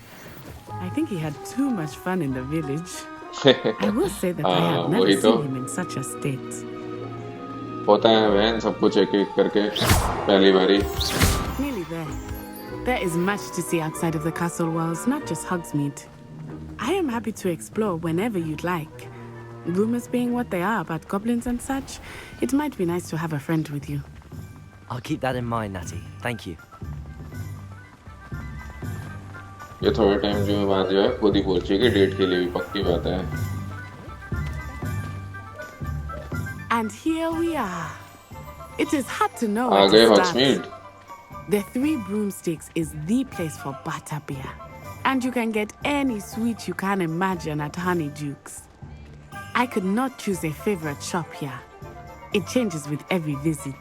I think he had too much fun in the village. I will say that I have never वही तो seen him in such a state. होता है बहन, सब कुछ एक एक करके पहली बारी। Nearly there. There is much to see outside of the castle walls, not just Hogsmeade. I am happy to explore whenever you'd like. Rumors being what they are about goblins and such, it might be nice to have a friend with you. I'll keep that in mind, Natty. Thank you. ये थोड़े time जो बाद जो है खुद ही पहुंचेगी date के लिए भी पक्की बात है। And here we are. It is hard to know uh where गए to हॉग्समीड। start. The Three Broomsticks is the place for butterbeer. And you can get any sweet you can imagine at Honeyduke's. I could not choose a favorite shop here. It changes with every visit.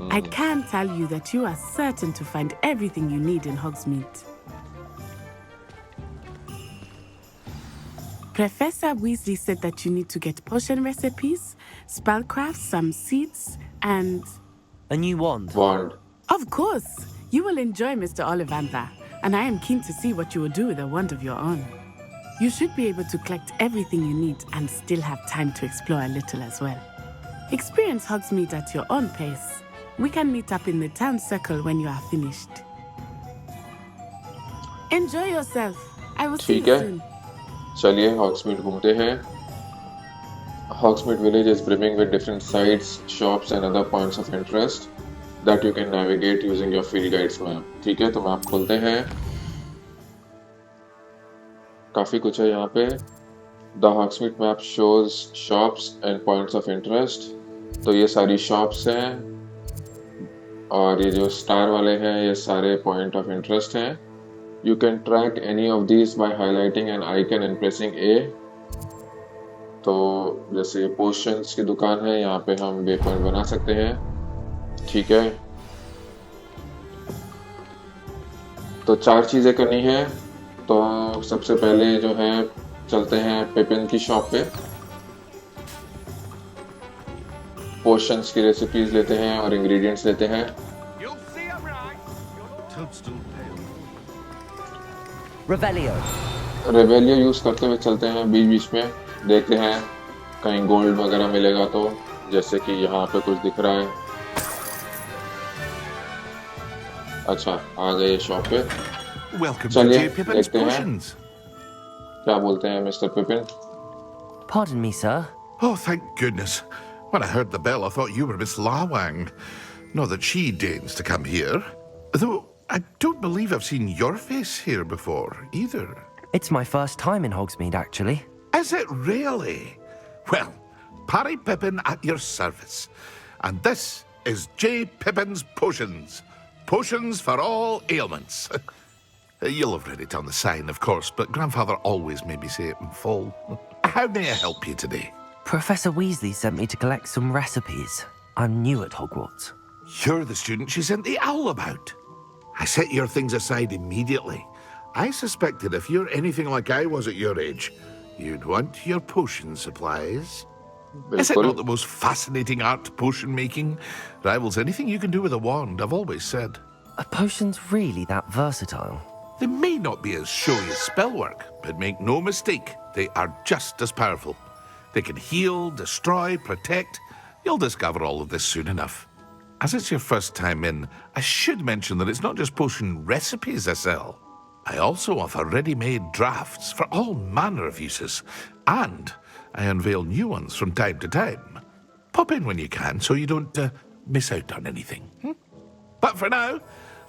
I can tell you that you are certain to find everything you need in Hogsmeade. Professor Weasley said that you need to get potion recipes, spellcrafts, some seeds, and... A new wand. Wand. Of course! You will enjoy Mr. Ollivander, and I am keen to see what you will do with a wand of your own. You should be able to collect everything you need and still have time to explore a little as well. Experience Hogsmeade at your own pace. We can meet up in the town circle when you are finished. Enjoy yourself. I will see ठीक you है, soon. चलिए हॉग्समीड घूमते हैं। Hogsmeade village is brimming with different sites, shops and other points of interest that you can navigate using your field guides map. ठीक है, तो map खोलते हैं। काफी कुछ है यहाँ पे। The Hogsmeade map shows shops and points of interest. तो ये सारी शॉप्स हैं और ये जो स्टार वाले हैं ये सारे पॉइंट ऑफ इंटरेस्ट हैं। You can track any of these by highlighting an icon and pressing A. तो जैसे पोशंस की दुकान है, यहाँ पे हम वे पॉइंट बना सकते हैं। ठीक है, तो 4 चीजें करनी है। तो सबसे पहले जो है चलते हैं पेपिन की शॉप पे, पोशंस की रेसिपीज लेते हैं और इंग्रेडिएंट्स लेते हैं। रेवेलियो यूज करते हुए चलते हैं, बीच बीच में देखते हैं कहीं गोल्ड वगैरह मिलेगा तो, जैसे कि यहाँ पे कुछ दिख रहा है। अच्छा, आ गए शॉप पे। चलिए देखते हैं क्या बोलते हैं mister पिपिन। Pardon me, sir. Oh, thank goodness. When I heard the bell, I thought you were Miss Lawang. Not that she deigns to come here. Though I don't believe I've seen your face here before, either. It's my first time in Hogsmeade, actually. Is it really? Well, Parry Pippin at your service. And this is J. Pippin's Potions. Potions for all ailments. You'll have read it on the sign, of course, but Grandfather always made me say it in full. How may I help you today? Professor Weasley sent me to collect some recipes. I'm new at Hogwarts. You're the student she sent the owl about. I set your things aside immediately. I suspected if you're anything like I was at your age, you'd want your potion supplies. Is it not the most fascinating art, potion making? Rivals anything you can do with a wand, I've always said. Are potions really that versatile? They may not be as showy as spellwork, but make no mistake, they are just as powerful. They can heal, destroy, protect. You'll discover all of this soon enough. As it's your first time in, I should mention that it's not just potion recipes I sell. I also offer ready-made drafts for all manner of uses, and I unveil new ones from time to time. Pop in when you can so you don't miss out on anything. But for now,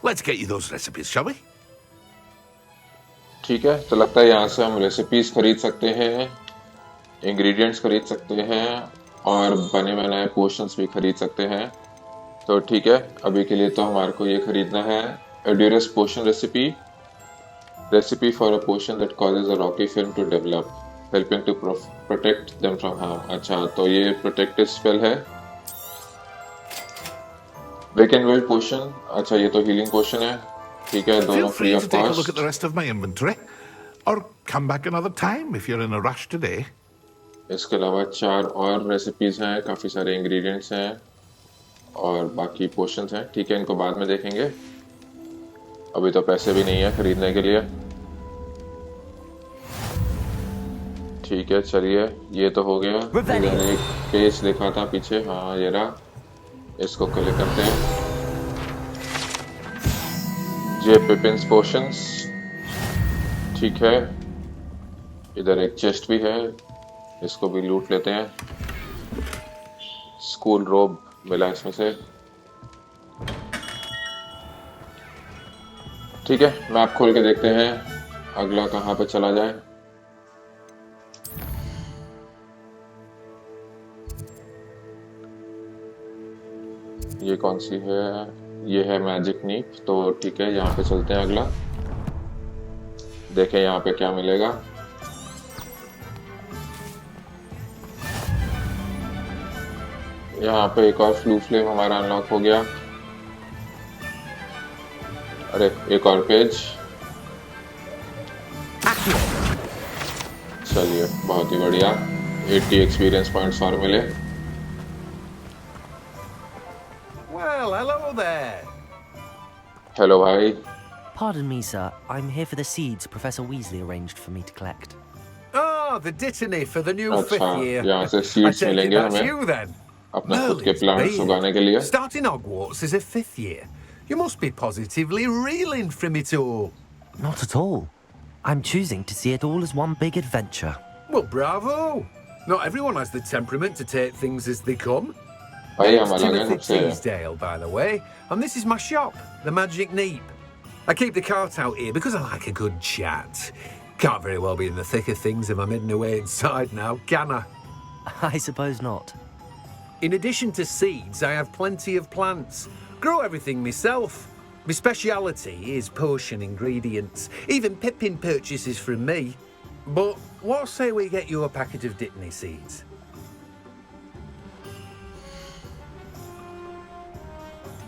let's get you those recipes, shall we? ठीक है, तो लगता है यहाँ से हम recipes खरीद सकते हैं, इंग्रेडिएंट्स खरीद सकते हैं और बने बनाए पोशंस भी खरीद सकते हैं। तो ठीक है, अभी के लिए तो हमारे को ये खरीदना है Edurus potion recipe for a potion that causes a rocky film to develop, helping to protect them from harm. अच्छा, तो ये प्रोटेक्टिव स्पेल है। वेकेंड वेल्ड पोशन, अच्छा ये तो हीलिंग पोशन है। ठीक है, दोनों free of Take a look cost. at the rest of my inventory, or come back another time if you're in a rush today. इसके अलावा 4 और रेसिपीज हैं, काफी सारे इंग्रेडिएंट्स हैं और बाकी पोशंस हैं। ठीक है, इनको बाद में देखेंगे, अभी तो पैसे भी नहीं है खरीदने के लिए। ठीक है, चलिए ये तो हो गया। इधर एक पेज देखा था पीछे, हाँ ये रहा, इसको कलेक्ट करते हैं। जे पिपिन्स पोशंस, ठीक है। इधर एक चेस्ट भी है, इसको भी लूट लेते हैं। स्कूल रोब मिला इसमें से। ठीक है, मैप खोल के देखते हैं अगला कहाँ पे चला जाए। ये कौन सी है? ये है मैजिक नीप। तो ठीक है, यहाँ पे चलते हैं अगला, देखें यहाँ पे क्या मिलेगा। यहाँ पे एक और फ्लू फ्लेम हमारा अनलॉक हो गया। अरे एक और पेज, चलिए बहुत ही बढ़िया। 80 एक्सपीरियंस पॉइंट्स और मिले। Well, hello there. हेलो भाई। Pardon me, sir. I'm here for the seeds Professor Weasley arranged for me to collect. Oh, the dittany for the new अच्छा, 5th year. यहाँ से I सीड्स take it मिलेंगे that's हमें you then. अपने खुद के Merlin's plants beard. उगाने के लिए। Starting Hogwarts is a 5th year. You must be positively reeling from it all. Not at all. I'm choosing to see it all as one big adventure. Well, bravo. Not everyone has the temperament to take things as they come. भाई हम It's अलग हैं Timothy सबसे। Teasdale, by the way, and this is my shop, the Magic Neep. I keep the cart out here because I like a good chat. Can't very well be in the thick of things if I'm hidden away inside now, can I? I suppose not. In addition to seeds, I have plenty of plants. Grow everything myself. My speciality is potion ingredients. Even Pippin purchases from me. But what say we get you a packet of Dittany seeds?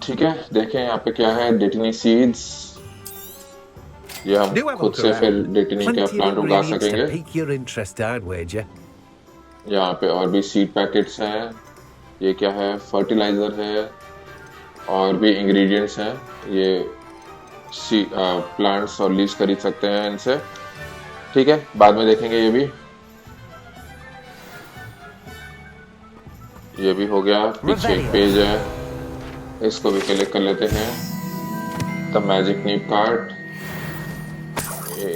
ठीक है, देखें यहाँ पे क्या है, डिटनी seeds. ये हम खुद से फिर डिटनी का प्लांट उगा सकेंगे। यहाँ पे और भी सीड पैकेट्स हैं। ये क्या है, फर्टिलाइजर है और भी इंग्रेडिएंट्स हैं। ये प्लांट्स और लीव्स खरीद सकते हैं इनसे। ठीक है, बाद में देखेंगे। ये भी हो गया। पीछे एक पेज है, इसको भी क्लिक कर लेते हैं। द मैजिक नीप कार्ड।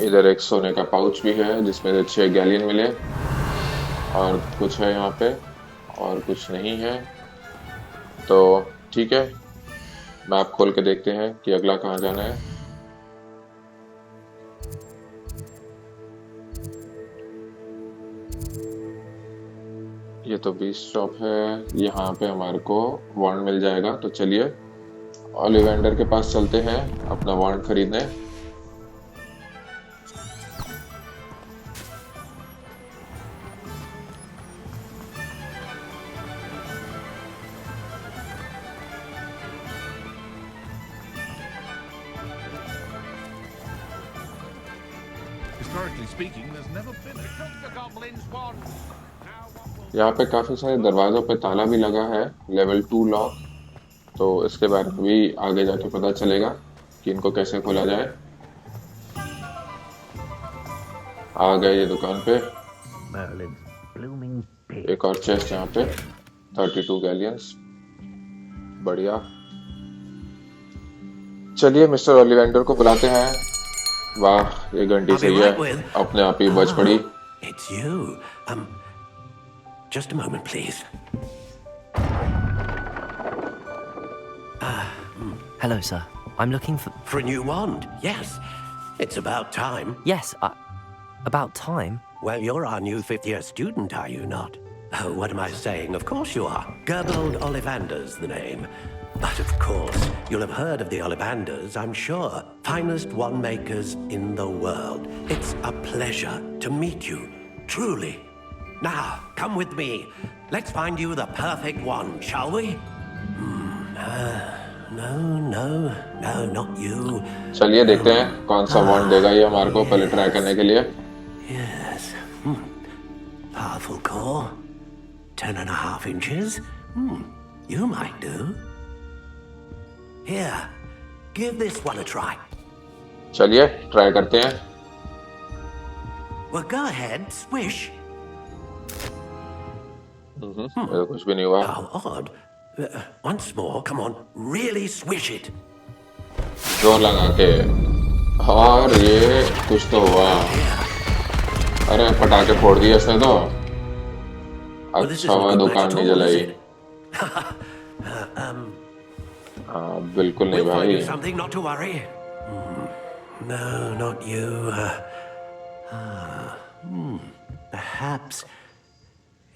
इधर एक सोने का पाउच भी है जिसमें 6 गैलियन मिले और कुछ है यहाँ पे और कुछ नहीं है। तो ठीक है, मैप खोल के देखते हैं कि अगला कहाँ जाना है। ये तो बीस्ट शॉप है, यहाँ पे हमारे को वॉन्ड मिल जाएगा। तो चलिए ओलिवेंडर के पास चलते हैं अपना वॉन्ड खरीदने। यहाँ पे काफी सारे दरवाजों पे ताला भी लगा है, लेवल 2 लॉक। तो इसके बारे में भी आगे जाके पता चलेगा कि इनको कैसे खोला जाए। आ गए ये दुकान पे। एक और चेस्ट यहाँ पे, 32 गैलियंस। बढ़िया। चलिए मिस्टर ओलिवेंडर को बुलाते हैं। वाह, ये घंटी सही है, अपने आप ही बज पड़ी। Just a moment, please. Hello, sir. I'm looking for... For a new wand, yes. It's about time. Yes, about time? Well, you're our new 5th-year student, are you not? Oh, what am I saying? Of course you are. Gerbold Ollivander's the name. But of course, you'll have heard of the Ollivanders, I'm sure. Finest wand makers in the world. It's a pleasure to meet you, truly. Now, come with me. Let's find you the perfect wand, shall we? No, not you. चलिए देखते हैं कौन सा वॉन्ड देगा ये हमारे को पहले ट्राई करने के लिए। Yes. Powerful core. 10.5 inches. You might do. Here, give this one a try. चलिए ट्राई करते हैं। Well, go ahead, swish. कुछ भी नहीं हुआ। How odd. Once more, come on, really swish it. जोर लगा के। और ये कुछ तो हुआ। अरे पटाखे फोड़ दिए इसने तो। अच्छा हुआ दुकान नहीं जलाई। हाँ बिल्कुल नहीं भाई। Something not to worry. No, not you. Perhaps.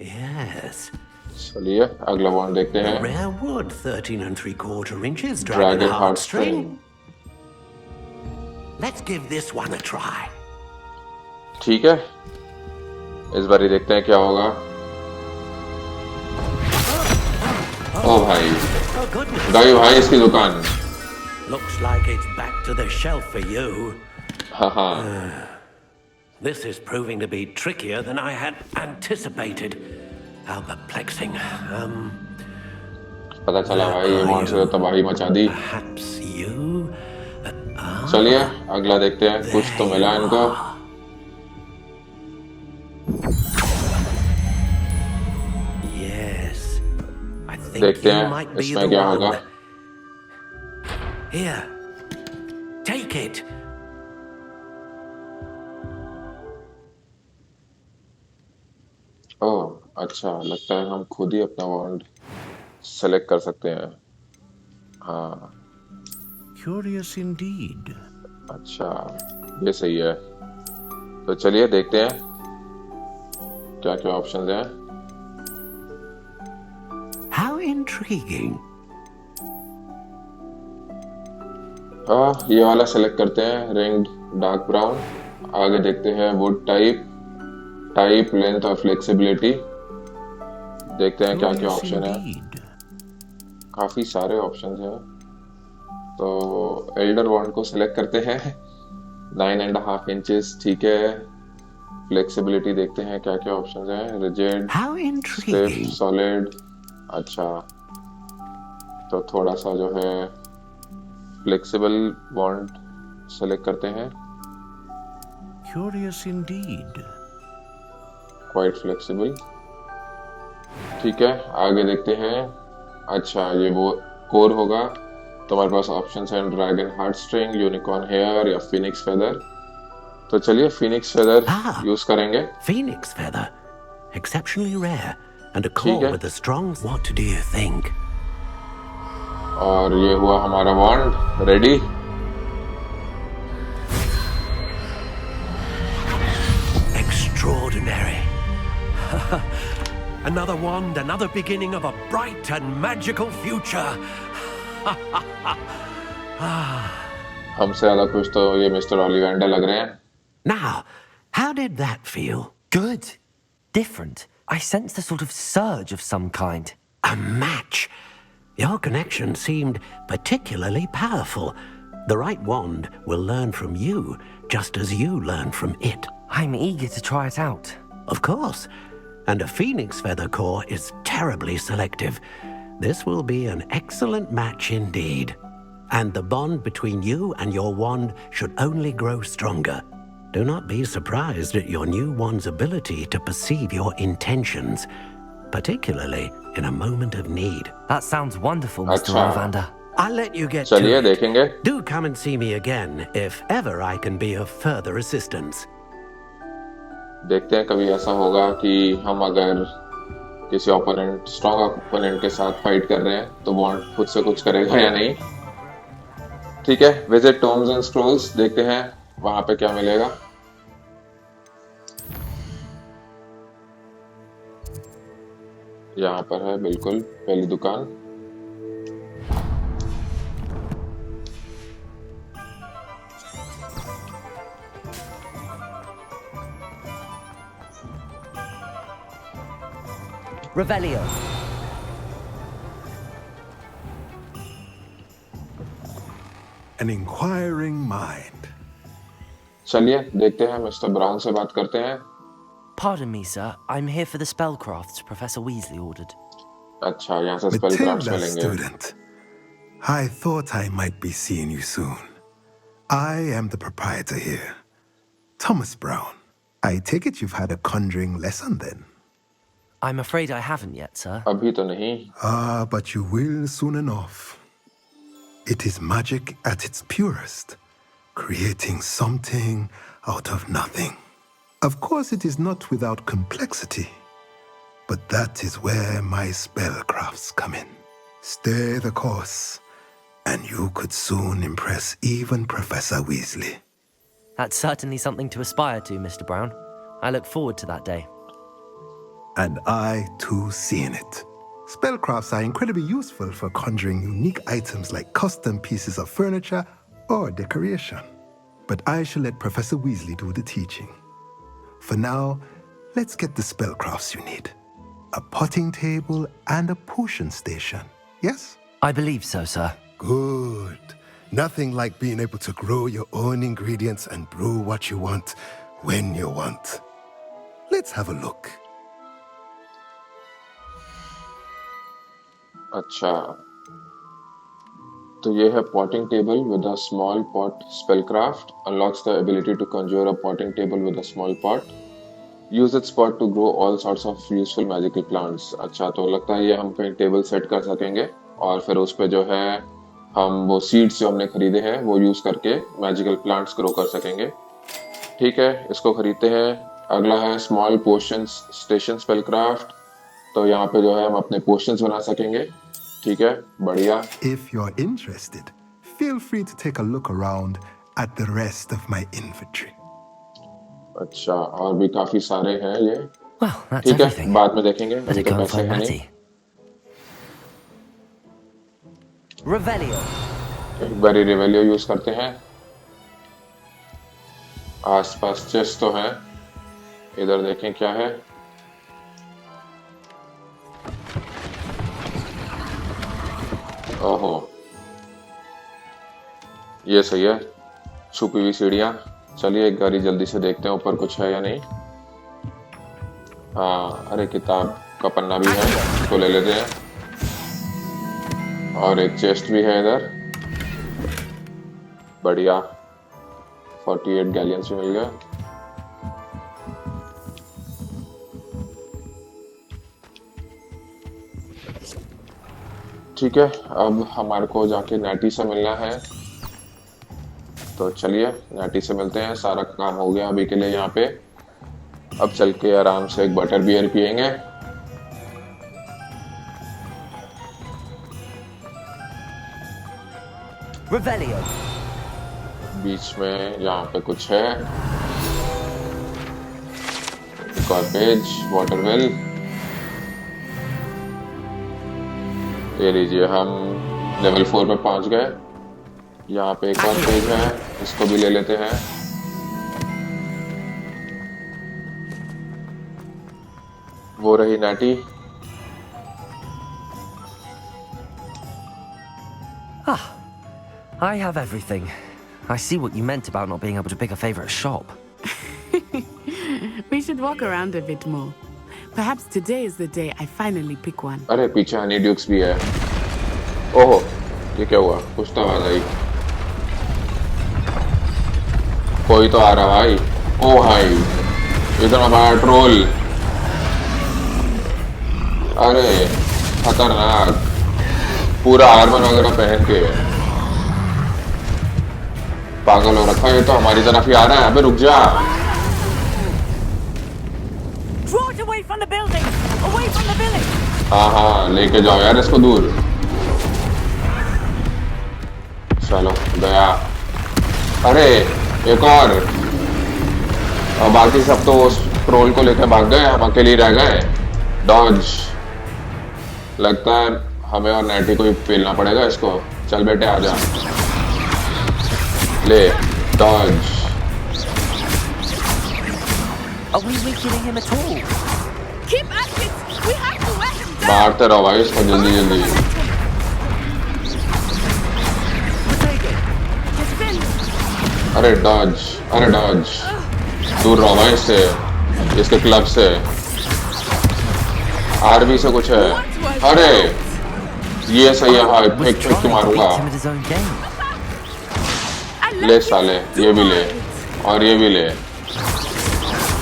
Yes. चलिए अगला वॉन्ड देखते हैं। Rare wood, 13 3/4 inches. Dragon heart string. Let's give this one a try. ठीक है, इस बार ही देखते हैं क्या होगा। ओ भाई, गई भाई इसकी दुकान। Looks like it's back to the shelf for you. हाँ। This is proving to be trickier than I had anticipated. How perplexing. पता चला भाई ये वॉन्ड से तो तबाही मचा दी। Perhaps you. चलिए अगला देखते हैं, कुछ तो मिला इनको। Yes. I think देखते you हैं might be इसमें the क्या one. होगा। Here. Take it. ओह अच्छा, लगता है हम खुद ही अपना वॉन्ड सेलेक्ट कर सकते हैं। हाँ Curious indeed. अच्छा, ये सही है। तो चलिए देखते हैं क्या क्या ऑप्शंस हैं। How intriguing. हाँ, ये वाला सेलेक्ट करते हैं, रिंग्ड डार्क ब्राउन। आगे देखते हैं वुड टाइप, लेंथ और फ्लेक्सिबिलिटी। देखते हैं क्या क्या ऑप्शन है। काफी सारे ऑप्शंस हैं। तो एल्डर वॉन्ड को सिलेक्ट करते हैं, 9.5 इंचेस, ठीक है। फ्लेक्सिबिलिटी देखते हैं क्या क्या ऑप्शंस हैं, रिजिड, स्टिफ, सॉलिड। अच्छा, तो थोड़ा सा जो है फ्लेक्सिबल वॉन्ड सेलेक्ट करते हैं। Curious indeed. क्वाइट फ्लेक्सिबल, ठीक है। आगे देखते हैं। अच्छा, ये वो कोर होगा। तुम्हारे पास ऑप्शंस हैं dragon heartstring, unicorn hair या फिनिक्स फेदर। तो चलिए फिनिक्स फेदर यूज करेंगे। Phoenix feather, exceptionally rare, and a core with a strong. What do you think? और ये हुआ हमारा वॉन्ड ready. Extraordinary. Another wand, another beginning of a bright and magical future. हमसे ज्यादा कुछ तो ये मिस्टर ओलिवेंडर लग रहे हैं। Now, how did that feel? Good. Different. I sensed a sort of surge of some kind. A match. Your connection seemed particularly powerful. The right wand will learn from you, just as you learn from it. I'm eager to try it out. Of course. And a phoenix feather core is terribly selective. This will be an excellent match indeed. And the bond between you and your wand should only grow stronger. Do not be surprised at your new wand's ability to perceive your intentions, particularly in a moment of need. That sounds wonderful, Mr. अच्छा। Ollivander. I'll let you get चलिए to it. देखेंगे। Do come and see me again if ever I can be of further assistance. देखते हैं कभी ऐसा होगा कि हम अगर किसी ओपोनेंट, स्ट्रॉन्ग ओपोनेंट के साथ फाइट कर रहे हैं तो बॉन्ड खुद से कुछ करेगा या नहीं। ठीक है, विजिट टॉम्स एंड स्क्रोल्स, देखते हैं वहां पे क्या मिलेगा। यहाँ पर है बिल्कुल पहली दुकान। Revelio. An inquiring mind. चलिए देखते हैं, मिस्टर ब्राउन से बात करते हैं। Pardon me, sir. I'm here for the spellcrafts Professor Weasley ordered. अच्छा, यहाँ से spellcrafts Matilda, मिलेंगे। student. I thought I might be seeing you soon. I am the proprietor here, Thomas Brown. I take it you've had a conjuring lesson then? I'm afraid I haven't yet, sir. अभी तो नहीं। Ah, but you will soon enough. It is magic at its purest, creating something out of nothing. Of course, it is not without complexity, but that is where my spellcrafts come in. Stay the course, and you could soon impress even Professor Weasley. That's certainly something to aspire to, Mr. Brown. I look forward to that day. And I, too, see in it. Spellcrafts are incredibly useful for conjuring unique items like custom pieces of furniture or decoration. But I shall let Professor Weasley do the teaching. For now, let's get the spellcrafts you need. A potting table and a potion station, yes? I believe so, sir. Good. Nothing like being able to grow your own ingredients and brew what you want when you want. Let's have a look. अच्छा, तो ये है potting table with a small pot spellcraft. Unlocks the ability to conjure a potting table with a small pot. Use its pot to grow all sorts of useful magical plants. अच्छा, तो लगता है ये हम कहीं टेबल सेट कर सकेंगे और फिर उस पे जो है हम वो सीड्स जो हमने खरीदे हैं वो यूज करके मैजिकल प्लांट्स ग्रो कर सकेंगे। ठीक है, इसको खरीदते हैं। अगला है स्मॉल पोशंस स्टेशन स्पेलक्राफ्ट। तो यहाँ पे जो है हम अपने पोशंस बना सकेंगे। ठीक है, बढ़िया। If you're interested, feel free to take a look around at the rest of my inventory. अच्छा, और भी काफी सारे हैं ये। Well, that's ठीक है, everything. बाद में देखेंगे, Better अभी go तो and पैसे find हैं नहीं। Matty. Revelio. एक बारी रिवेलियो यूज करते हैं। आसपास चेस्ट तो है, इधर देखें क्या है। ओहो, ये सही है, छुपी हुई सीढ़ियां। चलिए एक बारी जल्दी से देखते हैं ऊपर कुछ है या नहीं। हाँ, अरे किताब का पन्ना भी है, इसको ले लेते हैं। और एक चेस्ट भी है इधर, बढ़िया। 48 गैलियंस भी मिल गया। ठीक है, अब हमारे को जाके नैटी से मिलना है, तो चलिए नैटी से मिलते हैं। सारा काम हो गया अभी के लिए यहाँ पे। अब चल के आराम से एक बटर बियर पियेंगे। Revelio. बीच में यहाँ पे कुछ है, एक और पेज, वाटर वेल। ये लीजिए, हम लेवल 4 पे पहुंच गए। यहाँ पे एक और पेज है, इसको भी ले लेते हैं। वो रही natty. Ah, I have everything. I see what you meant about not being able to pick a favorite shop. We should walk around a bit more. Perhaps today is the day I finally pick one. अरे पीछे Honey dukes भी है। ओहो, ये क्या हुआ? कुछ तो आवाज आई। कोई तो आ रहा भाई। ओ भाई, इतना बड़ा ट्रोल। अरे खतरनाक, पूरा आर्मर वगैरह पहन के पागल हो रखा है। ये तो हमारी तरफ ही आ रहा है। अबे रुक जा। हाँ हाँ, लेके जाओ यार इसको दूर। चलो गया। अरे एक और बाकी सब तो उस ट्रोल को लेकर भाग गए, हम अकेले रह गए। डॉज, लगता है हमें और नैटी को ही पेलना पड़ेगा इसको। चल बेटे आजा, ले Dodge. Are we weakening him at all? Keep at it. We have to let him down. मारते रहो भाई इसको जल्दी जल्दी। अरे डॉज, अरे डॉज, दूर रहो भाई इससे, इसके क्लब से। आरबी से कुछ है। अरे ये सही है भाई, फेंक फेंक के मारूंगा। ले साले, ये भी ले और ये भी ले।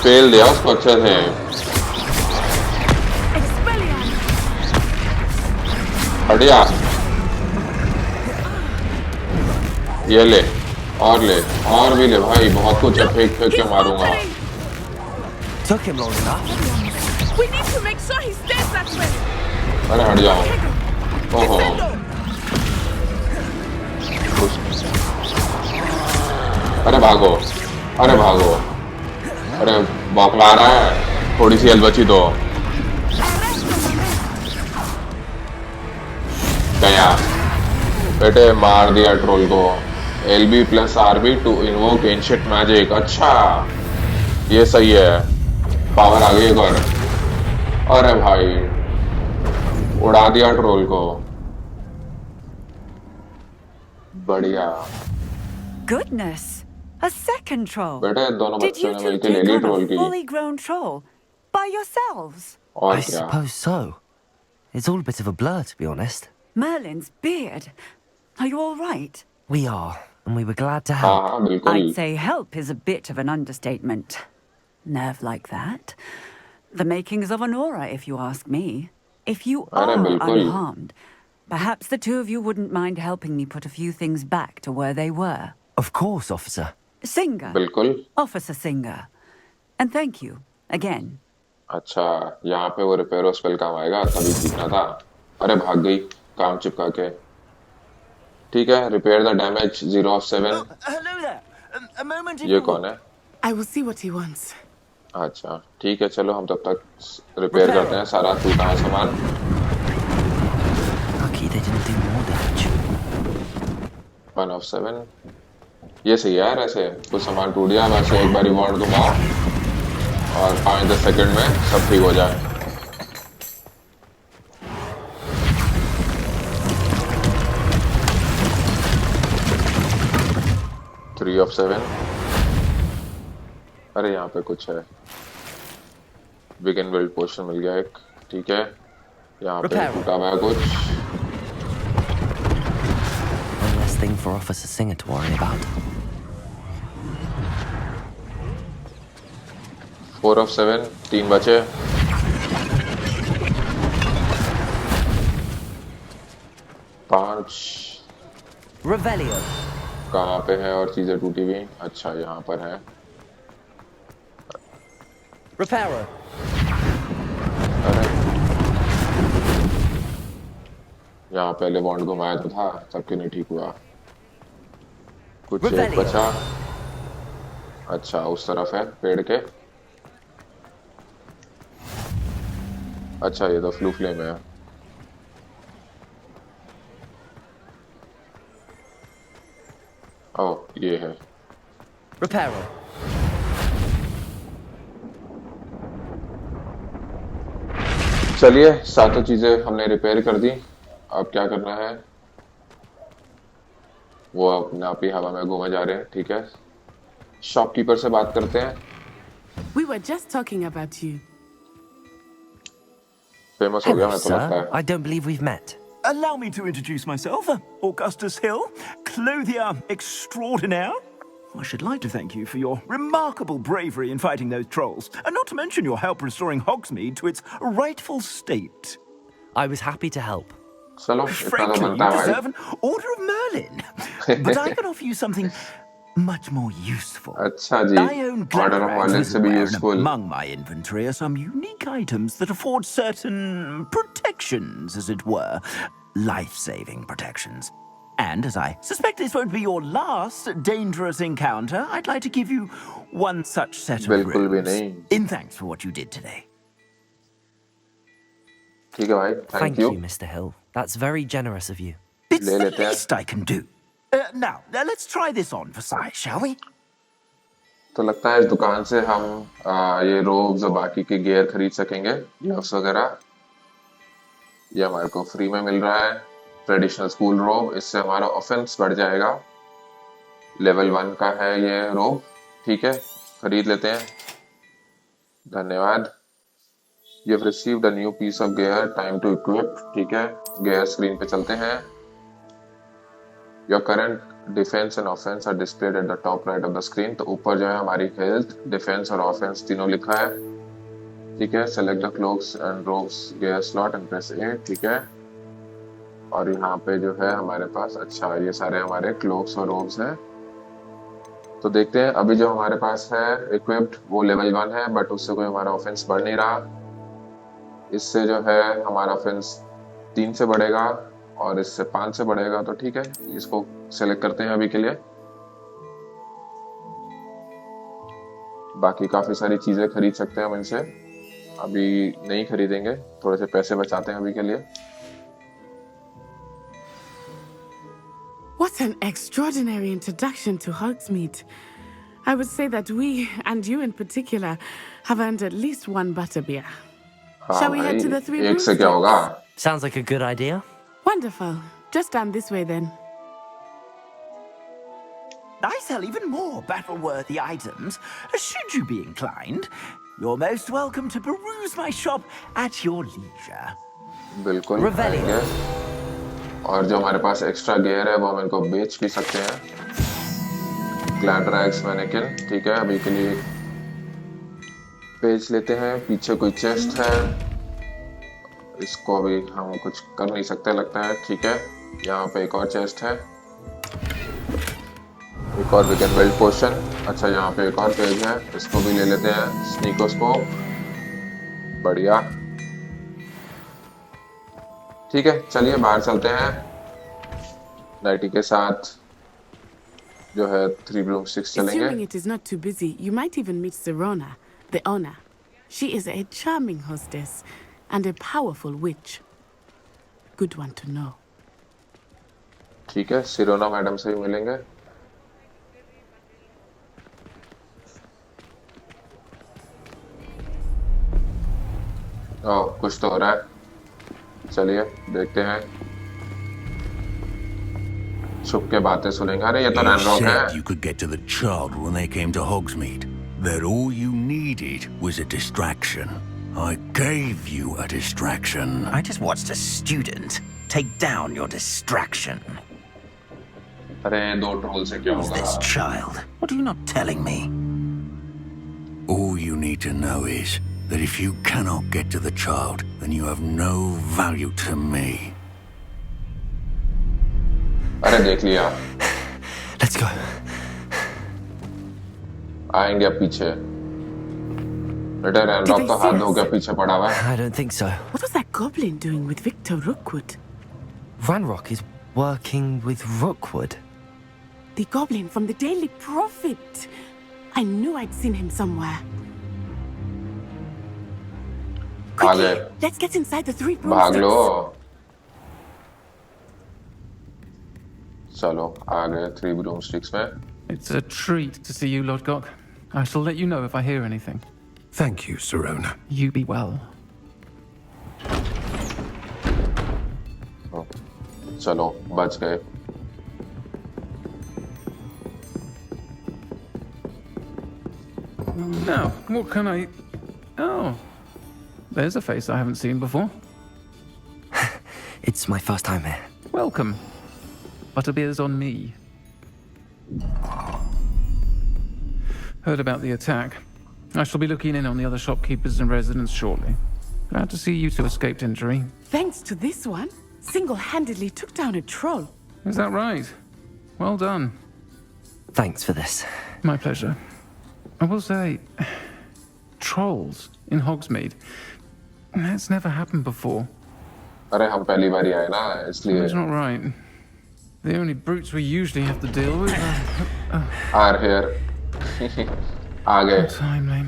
फेल दिया उसको अच्छे से। बढ़िया, ये ले और ले और भी ले भाई, बहुत कुछ है, फेंक फेंक के मारूंगा। Took him long enough. We need to make sure he stays that way. अरे हट जाओ। ओहो, अरे भागो, अरे भागो, अरे बौखला रहा है। थोड़ी सी हेल्प बची तो गया। बेटे मार दिया ट्रोल को। LB + RB to invoke ancient magic. अच्छा ये सही है, पावर आ गई एक और। अरे भाई उड़ा दिया ट्रोल को, बढ़िया। Goodness, a second troll. बेटे दोनों Did बच्चों you ने two मिलकर ले take ली on ट्रोल a की। fully grown troll by yourselves? और I क्या? suppose so. It's all a bit of a blur, to be honest. Merlin's beard. Are you all right? We are, and we were glad to हाँ help. हाँ बिल्कुल। I'd say help is a bit of an understatement. Nerve like that. The makings of an aura, if you ask me. If you अरे are बिल्कुल। unharmed, perhaps the two of you wouldn't mind helping me put a few things back to where they were. Of course, officer. Singer. बिल्कुल। Officer Singer. And thank you, again. अच्छा, यहाँ पे वो repair spell काम आएगा, तभी सीखना था। अरे भाग गई काम चिपका के। ठीक है, repair the damage 0 of 7। Hello there. A moment ago. ये कौन है? I will see what he wants. अच्छा ठीक है, चलो हम तब तक रिपेयर करते हैं सारा टूटा है सामान। Lucky they didn't do more damage. 1 of 7 ये सही है यार। ऐसे कुछ सामान टूट गया, वैसे एक बार रिवॉर्ड घुमाओ और 5-10 सेकंड में सब ठीक हो जाए। Three of 7। अरे यहाँ पे कुछ है, बिगिन बिल्ड पोशन मिल गया एक, ठीक है। यहाँ पे टूटा हुआ है कुछ। One less thing for Officer Singer to worry about. 4 of 7, 3 बचे। पांच। Revelio. कहाँ पे है और चीजें टूटी हुई? अच्छा यहाँ पर है। Reparo. अरे यहाँ पहले बॉन्ड घुमाया तो था, तब क्यों नहीं ठीक हुआ? कुछ एक बचा। अच्छा उस तरफ है पेड़ के। अच्छा ये तो फ्लू फ्लेम है। ओह ये है। Reparo. चलिए सातों चीजें हमने रिपेयर कर दी। अब क्या करना है? वो अपने आप ही हवा में घूमे जा रहे हैं, ठीक है। शॉपकीपर से बात करते हैं। We were just talking about you. Famous हो गया मैं तो लगता है। I don't believe we've met. Allow me to introduce myself, Augustus Hill, clothier extraordinaire. I should like to thank you for your remarkable bravery in fighting those trolls, and not to mention your help restoring Hogsmeade to its rightful state. I was happy to help. Frankly, you deserve an Order of Merlin. But I can offer you something much more useful. अच्छा जी, I own Order of Merlin से भी useful. Among my inventory are some unique items that afford certain protections, as it were. Life-saving protections. And as I suspect this won't be your last dangerous encounter, I'd like to give you one such set of robes in thanks for what you did today. ठीक है भाई, thank you, Mr. Hill. That's very generous of you. It's the least I can do. Now, let's try this on for size, shall we? तो लगता है इस दुकान से हम ये रोब्स और बाकी के गियर खरीद सकेंगे, ग्लव्स वगैरह। ये हमारे को फ्री में मिल रहा है। ट्रेडिशनल स्कूल रोब, इससे हमारा ऑफेंस बढ़ जाएगा। लेवल 1 का है ये रोब, ठीक है, खरीद लेते हैं। धन्यवाद। You have received a new piece of gear, time to equip, ठीक है। gear स्क्रीन पे चलते हैं। Your current defense and offense are displayed at the top right of the screen। तो ऊपर जो है हमारी health, defense और offense तीनों लिखा है, ठीक है। select the cloaks and robes gear slot and press A, ठीक है। और यहाँ पे जो है हमारे पास, अच्छा ये सारे हमारे क्लोक्स और रोब्स हैं। तो देखते हैं, अभी जो हमारे पास है इक्विप्ड वो लेवल 1 है, बट उससे कोई हमारा ऑफेंस बढ़ नहीं रहा। इससे जो है हमारा ऑफेंस 3 से बढ़ेगा और इससे 5 से बढ़ेगा, तो ठीक है, इसको सेलेक्ट करते हैं अभी के लिए। बाकी काफी सारी चीजें खरीद सकते हैं हम इनसे, अभी नहीं खरीदेंगे, थोड़े से पैसे बचाते हैं अभी के लिए। What an extraordinary introduction to Hogsmeade. I would say that we, and you in particular, have earned at least one butterbeer. Shall we head to the Three एक से क्या होगा? Sounds like a good idea. Wonderful. Just down this way then. I sell even more battle-worthy items. Should you be inclined, you're most welcome to peruse my shop at your leisure. बिल्कुल आएंगे। और जो हमारे पास extra gear है वो हम इनको बेच भी सकते हैं। ग्लैडरैक्स मैनेकिन, ठीक है, अभी के लिए बेच लेते हैं। पीछे कोई चेस्ट है, इसको अभी हम कुछ कर नहीं सकते लगता है, ठीक है। यहाँ पे एक और चेस्ट है, एक और वी कैन बिल्ड पोशन। अच्छा यहाँ पे एक और पेज है, इसको भी ले लेते हैं। स्नीकोस्कोप, बढ़िया, ठीक है। चलिए बाहर चलते हैं नाइटी के साथ। जो है 3 broomsticks चलेंगे. Assuming it is not too busy, you might even meet Sirona, the owner. She is a charming hostess and a powerful witch. Good one to know. ठीक है, सिरोना मैडम से भी मिलेंगे. ओह, कुछ तो हो रहा है. चलिए देखते हैं. छुप के बातें सुनेंगे. अरे ये तो रैनरॉक है. You could get to the child when they came to Hogsmeade. That all you needed was a distraction. I gave you a distraction. I just watched a student take down your distraction. अरे दो troll से क्या होगा? This child. What are you not telling me? All you need to know is that if you cannot get to the child, then you have no value to me. अरे देख लिया. Let's go. आएंगे अब पीछे. बेटा Ranrok तो हाथ धो के पीछे पड़ा हुआ है. I don't think so. What was that goblin doing with Victor Rookwood? Ranrock is working with Rookwood. The goblin from the Daily Prophet. I knew I'd seen him somewhere. Quickly, let's get inside the 3 broomsticks. भाग लो. चलो आ गए 3 broomsticks में. It's a treat to see you, Lord Gok. I shall let you know if I hear anything. Thank you, Sirona. You be well. चलो बच गए. Now, what can I... Oh, there's a face I haven't seen before. It's my first time here. Welcome. Butterbeer's on me. Heard about the attack. I shall be looking in on the other shopkeepers and residents shortly. Glad to see you two escaped injury. Thanks to this one, single-handedly took down a troll. Is that right? Well done. Thanks for this. My pleasure. I will say, trolls in Hogsmeade. That's never happened before. अरे हम पहली बार ही आए ना इसलिए. That's not right. The only brutes we usually have to deal with are here. आ गए. Timely.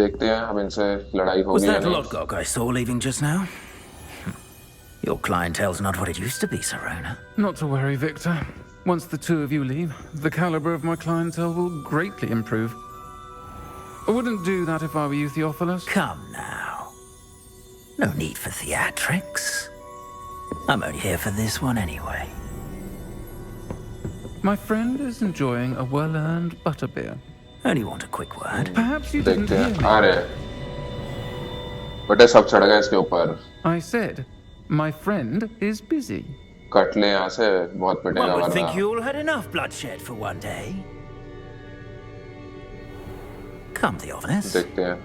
देखते हैं अब इनसे लड़ाई होगी. Was that Lodgok I saw leaving just now? Your clientele's not what it used to be, Sirona. Not to worry, Victor. Once the two of you leave, the caliber of my clientele will greatly improve. I wouldn't do that if I were you, Theophilus. Come now. No need for theatrics. I'm only here for this one anyway. My friend is enjoying a well-earned butterbeer. Only want a quick word. Perhaps you didn't hear me. आ रहे. बेटे सब चढ़ गए इसके ऊपर. I said, my friend is busy. Cut ले यहाँ से बहुत पिटेगा One would वरना. think you all had enough bloodshed for one day. Come, Theophilus. देखते हैं.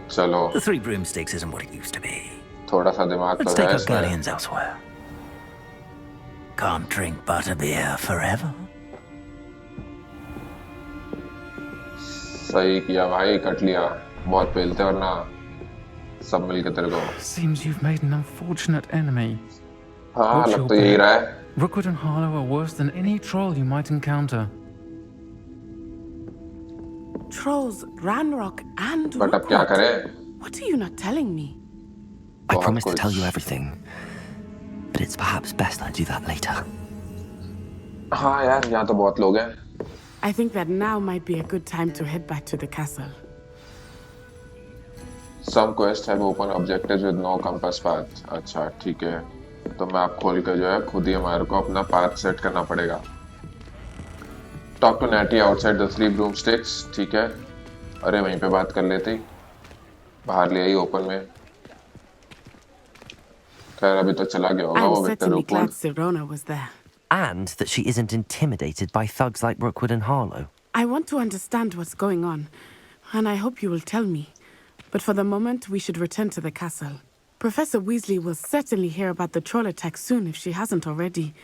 चलो. The 3 broomsticks isn't what it used to be. थोड़ा सा दिमाग Let's तो take है our इसमें. guardians elsewhere. Can't drink butterbeer forever. सही किया भाई कट लिया. बहुत पेलते वरना सब मिलके तेरे को. Seems you've made an unfortunate enemy. हाँ लग तो यही रहा है. Rookwood and Harlow are worse than any troll you might encounter. Trolls, Ranrock, and But अब क्या करें? What are you not telling me? I promised to tell you everything, but it's perhaps best I do that later. हाँ यार यहाँ तो बहुत लोग हैं. I think that now might be a good time to head back to the castle. Some quests have open objectives with no compass path. अच्छा ठीक है. तो मैप खोल के जो है खुद ही हमारे को अपना पाथ सेट करना पड़ेगा. Talk to Natty outside the 3 broomsticks. ठीक है. अरे वहीं पे बात कर लेते. बाहर ले आई ओपन में. खैर अभी तो चला गया होगा वो I'm Victor certainly Rookwood. glad Sirona was there. And that she isn't intimidated by thugs like Rookwood and Harlow. I want to understand what's going on, and I hope you will tell me. But for the moment, we should return to the castle. Professor Weasley will certainly hear about the troll attack soon if she hasn't already.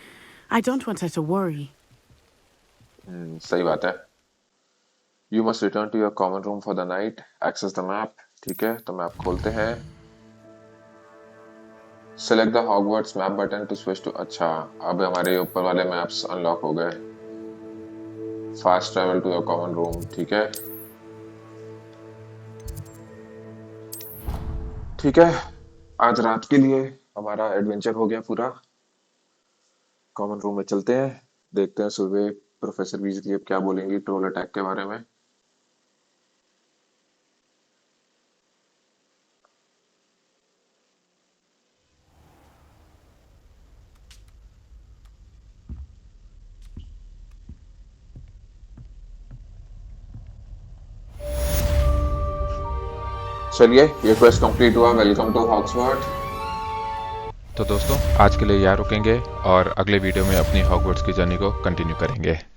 I don't want her to worry. सही बात है. You must return to your common room for the night. Access the map. ठीक है तो map खोलते हैं. Select the Hogwarts map button to switch to. अच्छा, अब हमारे ऊपर वाले मैप्स अनलॉक हो गए। Fast travel to the common room, ठीक है ठीक है। आज रात के लिए हमारा एडवेंचर हो गया पूरा। कॉमन रूम में चलते हैं, देखते हैं सुबह प्रोफेसर वीजली अब क्या बोलेंगी ट्रोल अटैक के बारे में। चलिए, ये क्वेस्ट कंप्लीट हुआ। Welcome to Hogwarts. तो दोस्तों आज के लिए यहाँ रुकेंगे और अगले वीडियो में अपनी हॉगवर्ट्स की जर्नी को कंटिन्यू करेंगे।